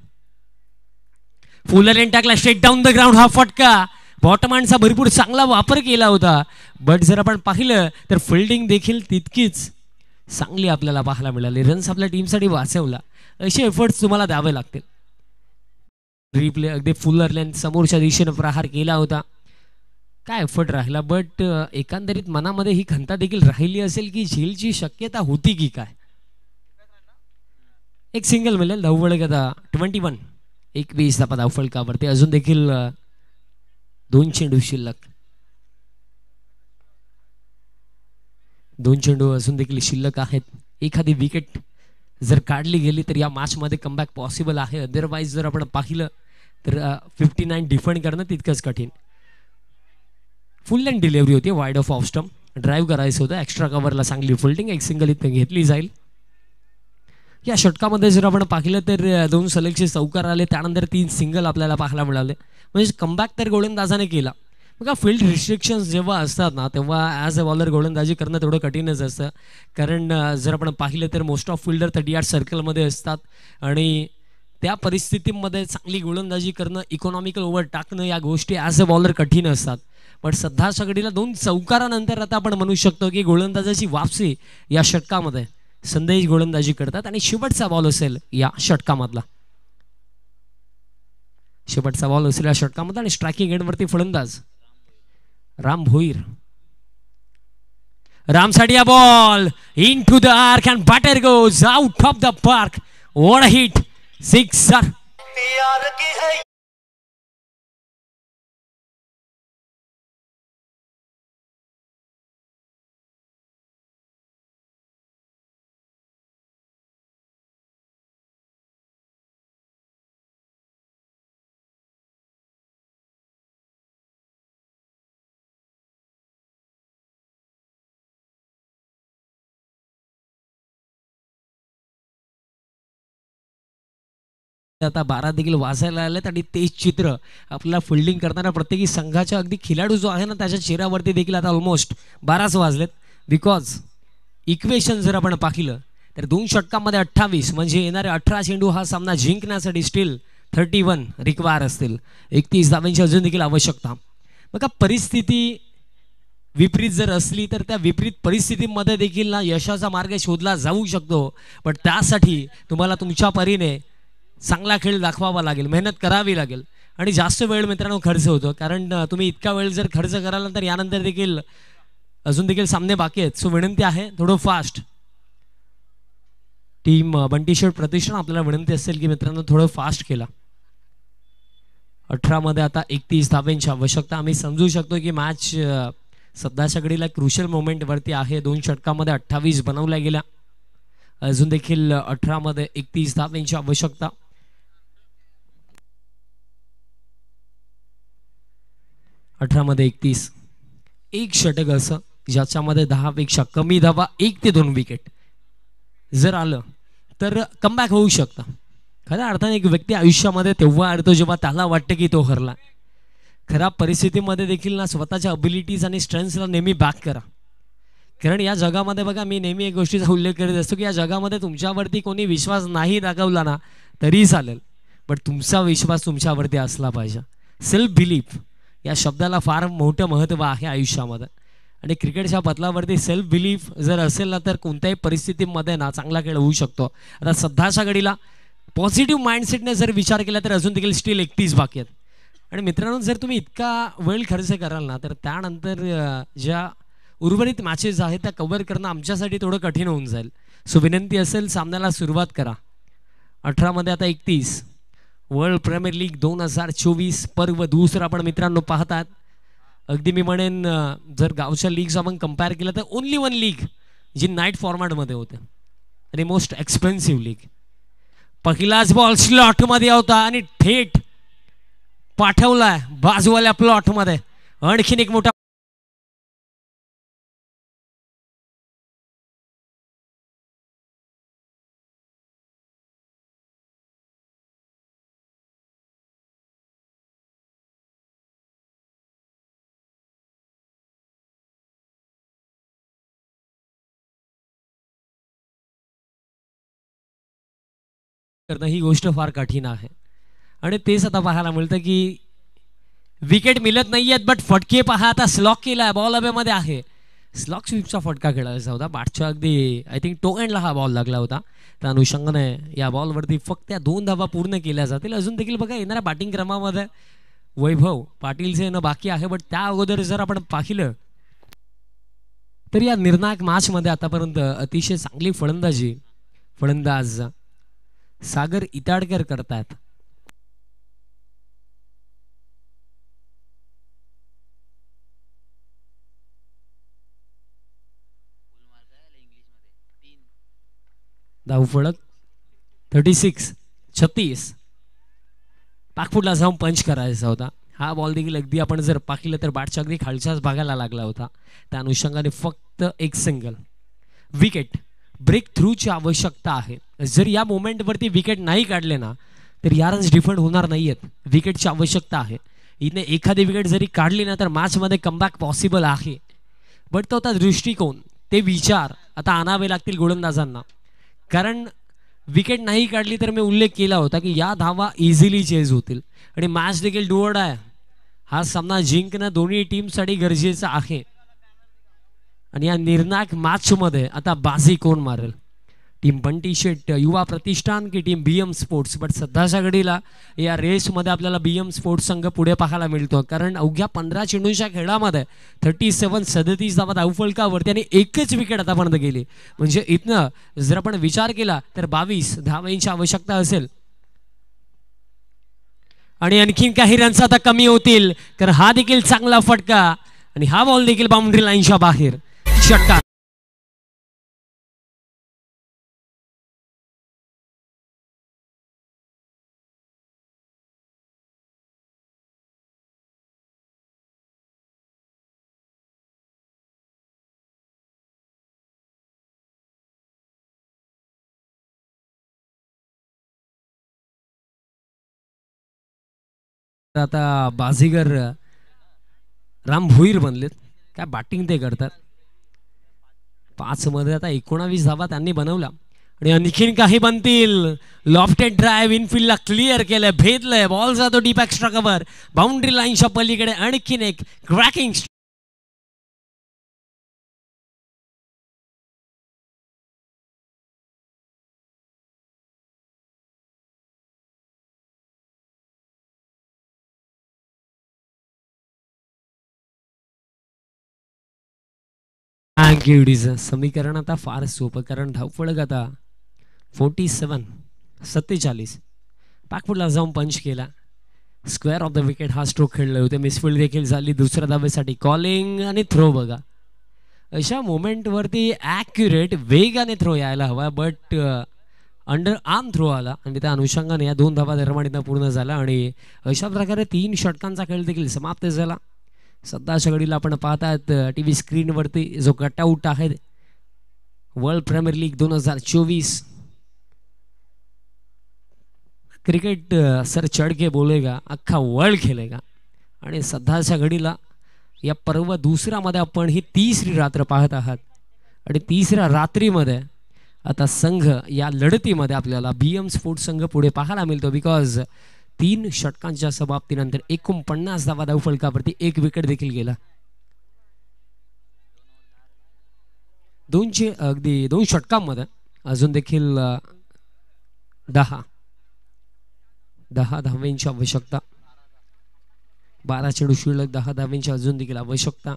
फुलर एन टाकला स्ट्रेट डाऊन द ग्राउंड, हा फटका बॉटमॅनचा भरपूर चांगला वापर केला होता. बट जर आपण पाहिलं तर फिल्डिंग देखील तितकीच चांगली आपल्याला पाहायला मिळाली. रन्स आपल्या टीमसाठी वाचवला. असे एफर्ट्स तुम्हाला द्यावे लागतील. रिप्ले अगदी फुलर लेन समोरच्या दिशेने प्रहार केला होता, काय एफर्ट राहिला. बट एकंदरीत मनामध्ये ही खंता देखील राहिली असेल की झेलची शक्यता होती की काय. एक सिंगल मिळेल. धावफलक आता 21, 21 धावा धावफलकावरती. अजून देखील 2 चेंडू शिल्लक. 2 चेंडू अजून देखील शिल्लक आहेत. एखादी विकेट जर काढली गेली तर या मॅचमध्ये कमबॅक पॉसिबल आहे. अदरवाईज जर आपण पाहिलं तर 59 डिफेंड करणं तितकंच कठीण. फुल लेंथ डिलिव्हरी होती वाईड ऑफ स्टंप, ड्राईव्ह करायचं होतं. एक्स्ट्रा कव्हरला चांगली फिल्डिंग, एक सिंगल इथं घेतली जाईल. या षटकामध्ये जर आपण पाहिलं तर 2 सलगचे चौकार आले, त्यानंतर 3 सिंगल आपल्याला पाहायला मिळाले. म्हणजे कमबॅक तर गोलंदाजाने केला. बघा फील्ड रिस्ट्रिक्शन्स जेव्हा असतात ना तेव्हा ॲज अ बॉलर गोलंदाजी करणं तेवढं कठीणच असतं. कारण जर आपण पाहिलं तर मोस्ट ऑफ फिल्डर 38 सर्कलमध्ये असतात, आणि त्या परिस्थितीमध्ये चांगली गोलंदाजी करणं, इकॉनॉमिकल ओव्हर टाकणं, या गोष्टी ॲज अ बॉलर कठीण असतात. पण सध्या सगळीला 2 चौकारानंतर आता आपण म्हणू शकतो की गोलंदाजाची वापसी या षटकामध्ये संदेश गोलंदाजी करतात. आणि शेवटचा बॉल असेल या षटकामधला, शेवटचा बॉल असेल या षटकामधला. आणि स्ट्रायकिंग एंडवरती फलंदाज राम भोईर. रामसाठी हा ball into the arc and batter goes out of the park. What a hit, sixer. आता 12 देखील वाजायला आलेत, आणि तेच चित्र आपल्याला फिल्डिंग करणाऱ्या प्रत्येकी संघाच्या अगदी खेळाडू जो आहे ना त्याच्या चेहऱ्यावरती देखील आता ऑलमोस्ट 12च वाजलेत. बिकॉज इक्वेशन जर आपण पाहिलं तर 2 षटकांमध्ये 28 म्हणजे येणारे 18 चेंडू हा सामना जिंकण्यासाठी स्टील 31 रिक्वायर असतील. 31 धावांची अजून देखील आवश्यकता. बघा परिस्थिती विपरीत जर असली तर त्या विपरीत परिस्थितीमध्ये देखील ना यशाचा मार्ग शोधला जाऊ शकतो. पण त्यासाठी तुम्हाला तुमच्या परीने चांगला खेळ दाखवावा लागेल, मेहनत करावी लागेल, आणि जास्त वेळ मित्रांनो खर्च होतो. कारण तुम्ही इतका वेळ जर खर्च कराल तर यानंतर देखील अजून देखील सामने बाकी आहेत. सो विनंती आहे थोडं फास्ट. टीम बंटी शेट प्रतिष्ठान आपल्याला विनंती असेल की मित्रांनो थोडं फास्ट केला. 18 मध्ये आता 31 धावांची आवश्यकता. आम्ही समजू शकतो की मॅच सध्याच्या घडीला क्रुशियल मोमेंट वरती आहे. 2 षटकामध्ये 28 बनवल्या गेल्या. अजून देखील 18 मध्ये 31 धावांची आवश्यकता. मध्ये 31 एक षटक असं ज्याच्यामध्ये 10 पेक्षा कमी धावा 1 ते 2 विकेट जर आलं तर कमबॅक होऊ शकतं. खऱ्या अर्थाने एक व्यक्ती आयुष्यामध्ये तेव्हा अर्थ जेव्हा त्याला वाटतं की तो हरला. खराब परिस्थितीमध्ये देखील ना स्वतःच्या अबिलिटीज आणि स्ट्रेंथ्सला नेहमी बॅक करा. कारण या जगामध्ये बघा मी नेहमी एक गोष्टीचा उल्लेख करत असतो की या जगामध्ये तुमच्यावरती कोणी विश्वास नाही दाखवला ना तरी चालेल, पण तुमचा विश्वास तुमच्यावरती असला पाहिजे. सेल्फ बिलीफ या शब्दाला फार मोठं महत्त्व आहे आयुष्यामध्ये. आणि क्रिकेटच्या पदलावरती सेल्फ बिलीफ जर असेल ना तर कोणत्याही परिस्थितीमध्ये ना चांगला खेळ होऊ शकतो. आता सध्याच्या घडीला पॉझिटिव्ह माइंडसेटने जर विचार केला तर अजून देखील स्टील 31 बाकी आहेत. आणि मित्रांनो जर तुम्ही इतका वेळ खर्च कराल ना तर त्यानंतर ज्या उर्वरित मॅचेस आहेत त्या कव्हर करणं आमच्यासाठी थोडं कठीण होऊन जाईल. सो विनंती असेल सामन्याला सुरुवात करा. 18 मध्ये आता 31 वर्ल्ड प्रीमियर लीग 2024 पर्व दुसरा पण मित्रांनो पाहतात. अगदी मी म्हणेन जर गावच्या लीग्स आपण कम्पेअर केलं तर ओनली वन लीग जी नाईट फॉर्मॅटमध्ये होते आणि मोस्ट एक्सपेन्सिव्ह लीग. पहिलाच बॉल स्लॉटमध्ये होता आणि थेट पाठवलाय बाजूवाल्या प्लॉटमध्ये. आणखीन एक मोठा करणं ही गोष्ट फार कठीण आहे. आणि तेच आता पाहायला मिळतं की विकेट मिळत नाही आहेत बट फटके पहा. आता स्लॉक केलाय बॉल हवेमध्ये आहे. स्लॉक स्वीपचा फटका खेळायचा होता. बॅटच्या अगदी आय थिंक टो एंडला हा बॉल लागला होता. त्या अनुषंगाने या बॉलवरती फक्त 2 धावा पूर्ण केल्या जातील. अजून देखील बघा येणाऱ्या बॅटिंग क्रमामध्ये वैभव पाटीलचे येणं बाकी आहे. बट त्या अगोदर जर आपण पाहिलं तर या निर्णायक मॅचमध्ये आतापर्यंत अतिशय चांगली फलंदाज सागर इताडकर करतात. धावफलक 36 पाकफुटला जाऊन पंच करायचा होता. हा बॉल देखील अगदी आपण जर पाहिलं तर बॅटच्या अगदी खालच्याच भागाला लागला होता. त्या अनुषंगाने फक्त एक सिंगल विकेट ब्रेक थ्रूची आवश्यकता आहे. जर या मोमेंटवरती विकेट नाही काढले ना तर या रन्स डिफेंड होणार नाही आहेत. विकेटची आवश्यकता आहे. इथे एखादी विकेट जरी काढली ना तर मॅचमध्ये कमबॅक पॉसिबल आहे. बट तो आता दृष्टिकोन ते विचार आता आणावे लागतील गोलंदाजांना. कारण विकेट नाही काढली तर मी उल्लेख केला होता की या धावा इझिली चेज होतील आणि मॅच देखील डू ऑर डाय. हा सामना जिंकणं दोन्ही टीमसाठी गरजेचं आहे. आणि या निर्णायक मॅचमध्ये आता बाजी कोण मारेल, टीम बंटी शेट युवा प्रतिष्ठान की टीम BM स्पोर्ट्स. बट सध्याच्या घडीला या रेसमध्ये आपल्याला BM स्पोर्ट्स संघ पुढे पाहायला मिळतो. कारण अवघ्या 15 चेंडूंच्या खेळामध्ये 37 धावा धावफलकावरती आणि एकच विकेट आतापर्यंत गेली. म्हणजे इथनं जर आपण विचार केला तर 22 धावांची आवश्यकता असेल. आणि आणखीन काही रन्स आता कमी होतील. तर हा देखील चांगला फटका आणि हा बॉल देखील बाउंड्री लाईनच्या बाहेर. षटकार आता बाजीगर राम भोईर बनलेत. काय बॅटिंग ते करतात. 5 मध्ये आता 19 धावा त्यांनी बनवला आणि आणखीन काही बनतील. लॉफ्टेड ड्राइव्ह इनफिल्डला क्लिअर केलंय, भेदलंय, बॉल जातो डीप एक्स्ट्रा कव्हर बाउंड्री लाईनच्या पलीकडे. आणखीन एक क्रॅकिंग समीकरण आता फार सोपं. कारण धावफलक आता 47 पाकफुटला जाऊन पंच केला. स्क्वेअर ऑफ द विकेट हा स्ट्रोक खेळले होते. मिसफिल्ड देखील झाली. दुसऱ्या धावेसाठी कॉलिंग आणि थ्रो बघा. अशा मोमेंटवरती ॲक्युरेट वेगाने थ्रो यायला हवा, बट अंडर आर्म थ्रो आला आणि त्या अनुषंगाने या 2 धावा दरम्यान पूर्ण झाला आणि अशा प्रकारे 3 षटकांचा खेळ देखील समाप्त झाला. सध्याच्या घडीला आपण पाहतात टी व्ही स्क्रीनवरती जो कटआउट आहे वर्ल्ड प्रीमियर लीग 2024. क्रिकेट सर चढ़ के बोलेगा, अख्खा वर्ल्ड खेळेगा. आणि सध्याच्या घडीला या पर्व दुसऱ्यामध्ये आपण ही 3री रात्र पाहत आहात आणि 3ऱ्या रात्रीमध्ये आता संघ या लढतीमध्ये आपल्याला BM स्पोर्ट्स संघ पुढे पाहायला मिळतो, बिकॉज 3 षटकांच्या समाप्तीनंतर 49 धावा धावफलकावरती 1 विकेट देखील गेला. 2 षटकांमध्ये अजून देखील 10 धावांची आवश्यकता. 12 चेंडू शिल्लक, 10 धावांची अजून देखील आवश्यकता.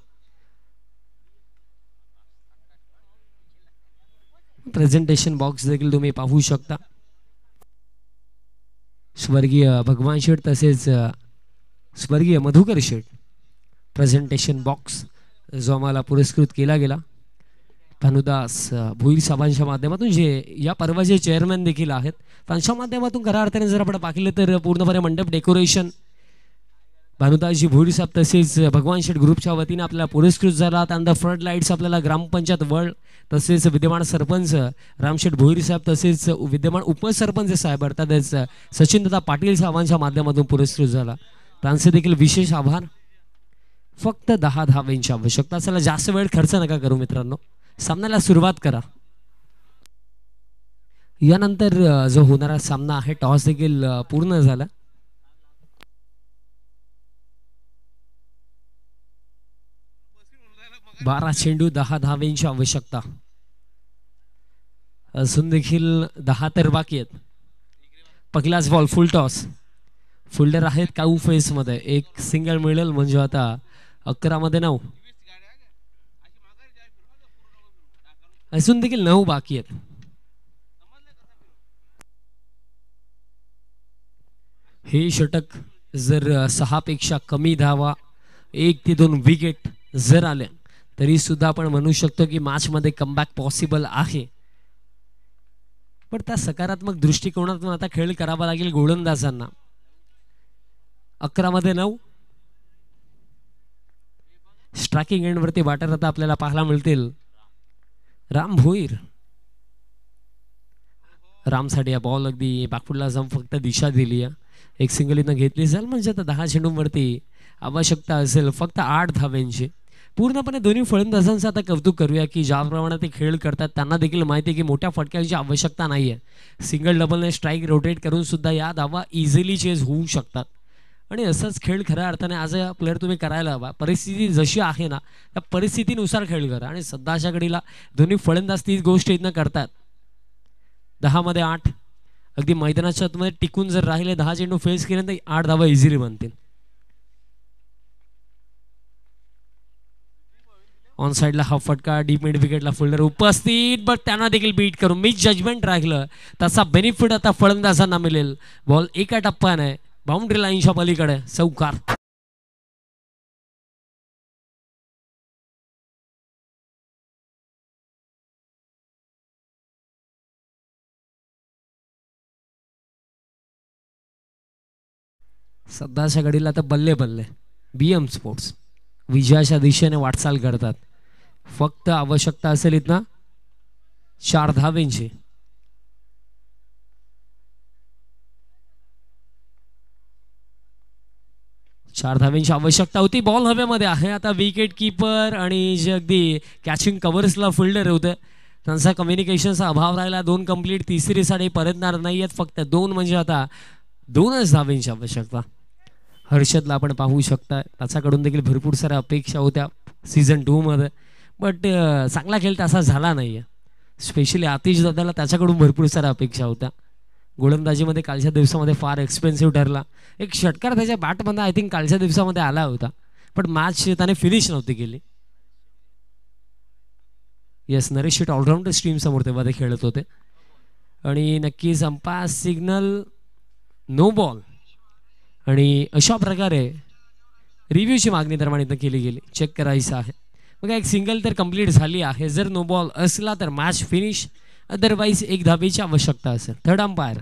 प्रेझेंटेशन बॉक्स देखील तुम्ही पाहू शकता. स्वर्गीय भगवान शेठ तसेच स्वर्गीय मधुकर शेठ प्रेझेंटेशन बॉक्स जो आम्हाला पुरस्कृत केला गेला भानुदास भोईर साहेबांच्या माध्यमातून, जे या पर्वाचे चेअरमॅन देखील आहेत, त्यांच्या माध्यमातून खऱ्या अर्थाने जर आपण पाहिलं तर पूर्णपणे मंडप डेकोरेशन भानुदासजी भोईर साहेब तसेच भगवान शेठ ग्रुपच्या वतीने आपल्याला पुरस्कृत झाला. त्यानंतर फ्लड लाईट्स आपल्याला ग्रामपंचायत वर्ल्ड तसेच विद्यमान सरपंच रामशेठ भोईर साहेब तसेच विद्यमान उपसरपंच साहेब अर्थातच सचिनदादा पाटील साहेबांच्या माध्यमातून पुरस्कृत झाला. त्यांचे देखील विशेष आभार. फक्त 10 धावांची आवश्यकता. चला जास्त वेळ खर्च नका करू मित्रांनो, सामन्याला सुरुवात करा. यानंतर जो होणारा सामना आहे टॉस देखील पूर्ण झाला. बारा चेंडू 10 धावांची आवश्यकता. अजून देखील 10 तर बाकी आहेत. पहिलाच बॉल फुल टॉस. फिल्डर आहेत काऊ फेस मध्ये, एक सिंगल मिळेल म्हणजे आता 11 मध्ये 9. अजून देखील 9 बाकी आहेत. हे षटक जर 6 पेक्षा कमी धावा 1 ते 2 विकेट जर आल्या तरी सुद्धा आपण म्हणू शकतो की मॅच मध्ये कमबॅक पॉसिबल आहे. पण त्या सकारात्मक दृष्टिकोनातून आता खेळ करावा लागेल गोलंदाजांना. 11 मध्ये 9. स्ट्रायकिंग एंड वरती बॅटर आता आपल्याला पाहायला मिळतील राम भोईर. रामसाठी बॉल अगदी बॅकफुटला जाऊन फक्त दिशा दिली आहे. एक सिंगल इथं घेतली जाईल म्हणजे आता 10 चेंडूंवरती आवश्यकता असेल फक्त 8 धावांची. पूर्णपणे दोन्ही फलंदाजांचं आता कौतुक करूया की ज्याप्रमाणे ते खेळ करतात त्यांना देखील माहिती आहे की मोठ्या फटक्यांची आवश्यकता नाही आहे. सिंगल डबलने स्ट्राईक रोटेट करून सुद्धा या धावा इझिली चेज होऊ शकतात. आणि असंच खेळ खऱ्या अर्थाने आज प्लेअर तुम्ही करायला हवा. परिस्थिती जशी आहे ना त्या परिस्थितीनुसार खेळ करा. आणि सध्याच्या घडीला दोन्ही फलंदाज तीच गोष्ट इथनं करतात. 10 मध्ये 8 अगदी मैदानाच्या आतमध्ये टिकून जर राहिले 10 चेंडू फेस केले तर 8 धावा इझिली बनतील. ऑन साइडला हा फटका डीप मिड विकेटला फिल्डर उपस्थित, बट त्यांना देखील बीट करून मिस जजमेंट राहिलं त्याचा बेनिफिट आता फलंदाजांना मिळेल. बॉल एका टप्प्याने बाउंड्री लाईनच्या पलीकडे चौकार. सध्याच्या घडीला आता बल्ले बल्ले BM स्पोर्ट्स विजयाच्या दिशेने वाटचाल करतात. फक्त आवश्यकता असेल इथं 4 धावांची. 4 धावांची आवश्यकता होती. बॉल हवेमध्ये आहे. आता विकेट कीपर आणि जे अगदी कॅचिंग कव्हर्सला फिल्डर होते त्यांचा कम्युनिकेशनचा अभाव राहिला. 2 कंप्लीट, तिसरीसाठी परतणार नाही आहेत. फक्त 2 म्हणजे आता 2च धावांची आवश्यकता. हर्षदला आपण पाहू शकता त्याच्याकडून देखील भरपूर साऱ्या अपेक्षा होत्या सीझन 2 मध्ये, बट चांगला खेळ तसा झाला नाही आहे. स्पेशली आतिश दादाला त्याच्याकडून भरपूर साऱ्या अपेक्षा होत्या. गोलंदाजीमध्ये कालच्या दिवसामध्ये फार एक्सपेन्सिव्ह ठरला. एक षटकार त्याच्या बॅटमध्ये आय थिंक कालच्या दिवसामध्ये आला होता, पण मॅच त्याने फिनिश नव्हती केली. येस, नरेश शेट ऑलराऊंडर स्ट्रीम समोर तेव्हा ते खेळत होते. आणि नक्कीच अंपायर सिग्नल नो बॉल आणि अशा प्रकारे रिव्ह्यूची मागणी दरम्यान इथं केली गेली. चेक करायचं आहे. बघा एक सिंगल तर कंप्लीट झाली आहे. जर नो बॉल असला तर मॅच फिनिश, अदरवाईज एक धावेची आवश्यकता असेल. Third umpire.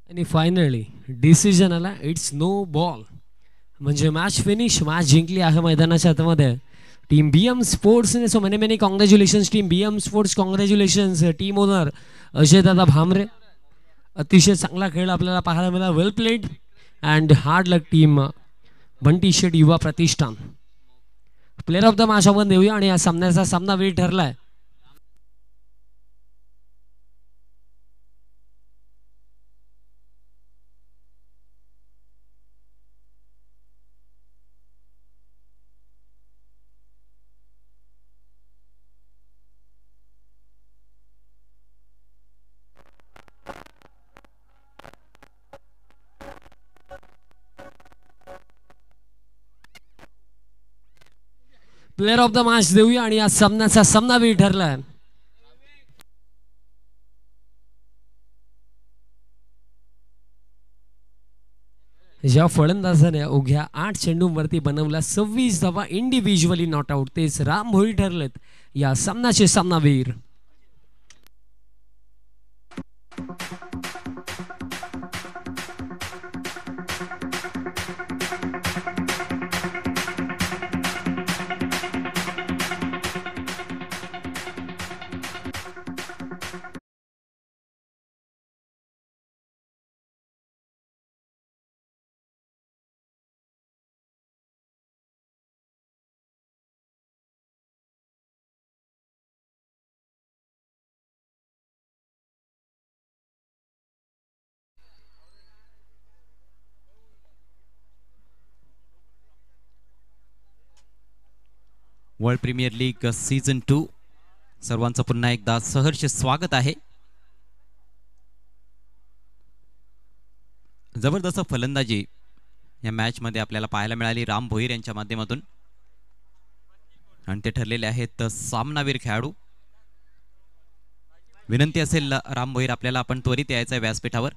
आणि फायनली डिसिजन आला. इट्स नो बॉल म्हणजे मॅच फिनिश. मॅच जिंकली आहे मैदानाच्या आतमध्ये टीम BM स्पोर्ट्सने. So many many congratulations team BM sports. Congratulations team owner Ajay Dada Bhamre. अतिशय चांगला खेळ आपल्याला पाहायला मिळाला. Well played and hard luck team Bunty Shet Yuva Pratishthan. Player of the match आपण देऊया आणि या सामन्याचा सामनावीर ठरलाय प्लेअर ऑफ द मॅच देऊया आणि या सामन्याचा सामनावीर ठरलाय ज्या फलंदाजाने उघ्या 8 चेंडूंवरती बनवला 26 धावा इंडिव्हिज्युअली नॉट आउट, तेच राम भोई ठरलेत या सामन्याचे सामनावीर. वर्ल्ड प्रीमियर लीग सीझन 2 सर्वांचं पुन्हा एकदा सहर्ष स्वागत आहे. जबरदस्त फलंदाजी या मॅच मध्ये आपल्याला पाहायला मिळाली राम भोईर यांच्या माध्यमातून आणि ते ठरलेले आहेत सामनावीर खेळाडू. विनंती असेल राम भोईर आपल्याला आपण त्वरित यायचं आहे व्यासपीठावर.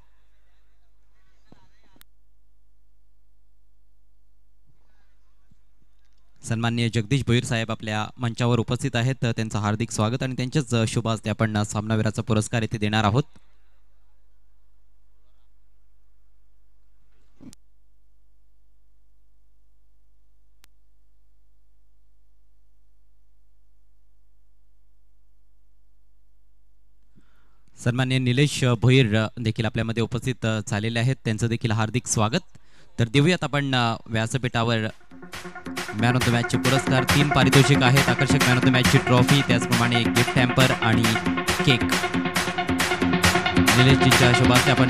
सन्माननीय जगदीश भोईर साहेब आपल्या मंचावर उपस्थित आहेत, त्यांचं हार्दिक स्वागत आणि त्यांच्याच शुभ हस्ते आपण सामनावीराचा पुरस्कार येथे देणार आहोत. सन्माननीय निलेश भोईर देखील आपल्यामध्ये उपस्थित झालेले आहेत, त्यांचं देखील हार्दिक स्वागत. तर देऊयात आपण व्यासपीठावर मॅन ऑफ द मॅचचे पुरस्कार. 3 पारितोषिक आहेत, आकर्षक मॅन ऑफ द मॅचची ट्रॉफी, त्याचप्रमाणे गिफ्ट हॅम्पर आणि केक. निलेशजींच्या शुभार्थे आपण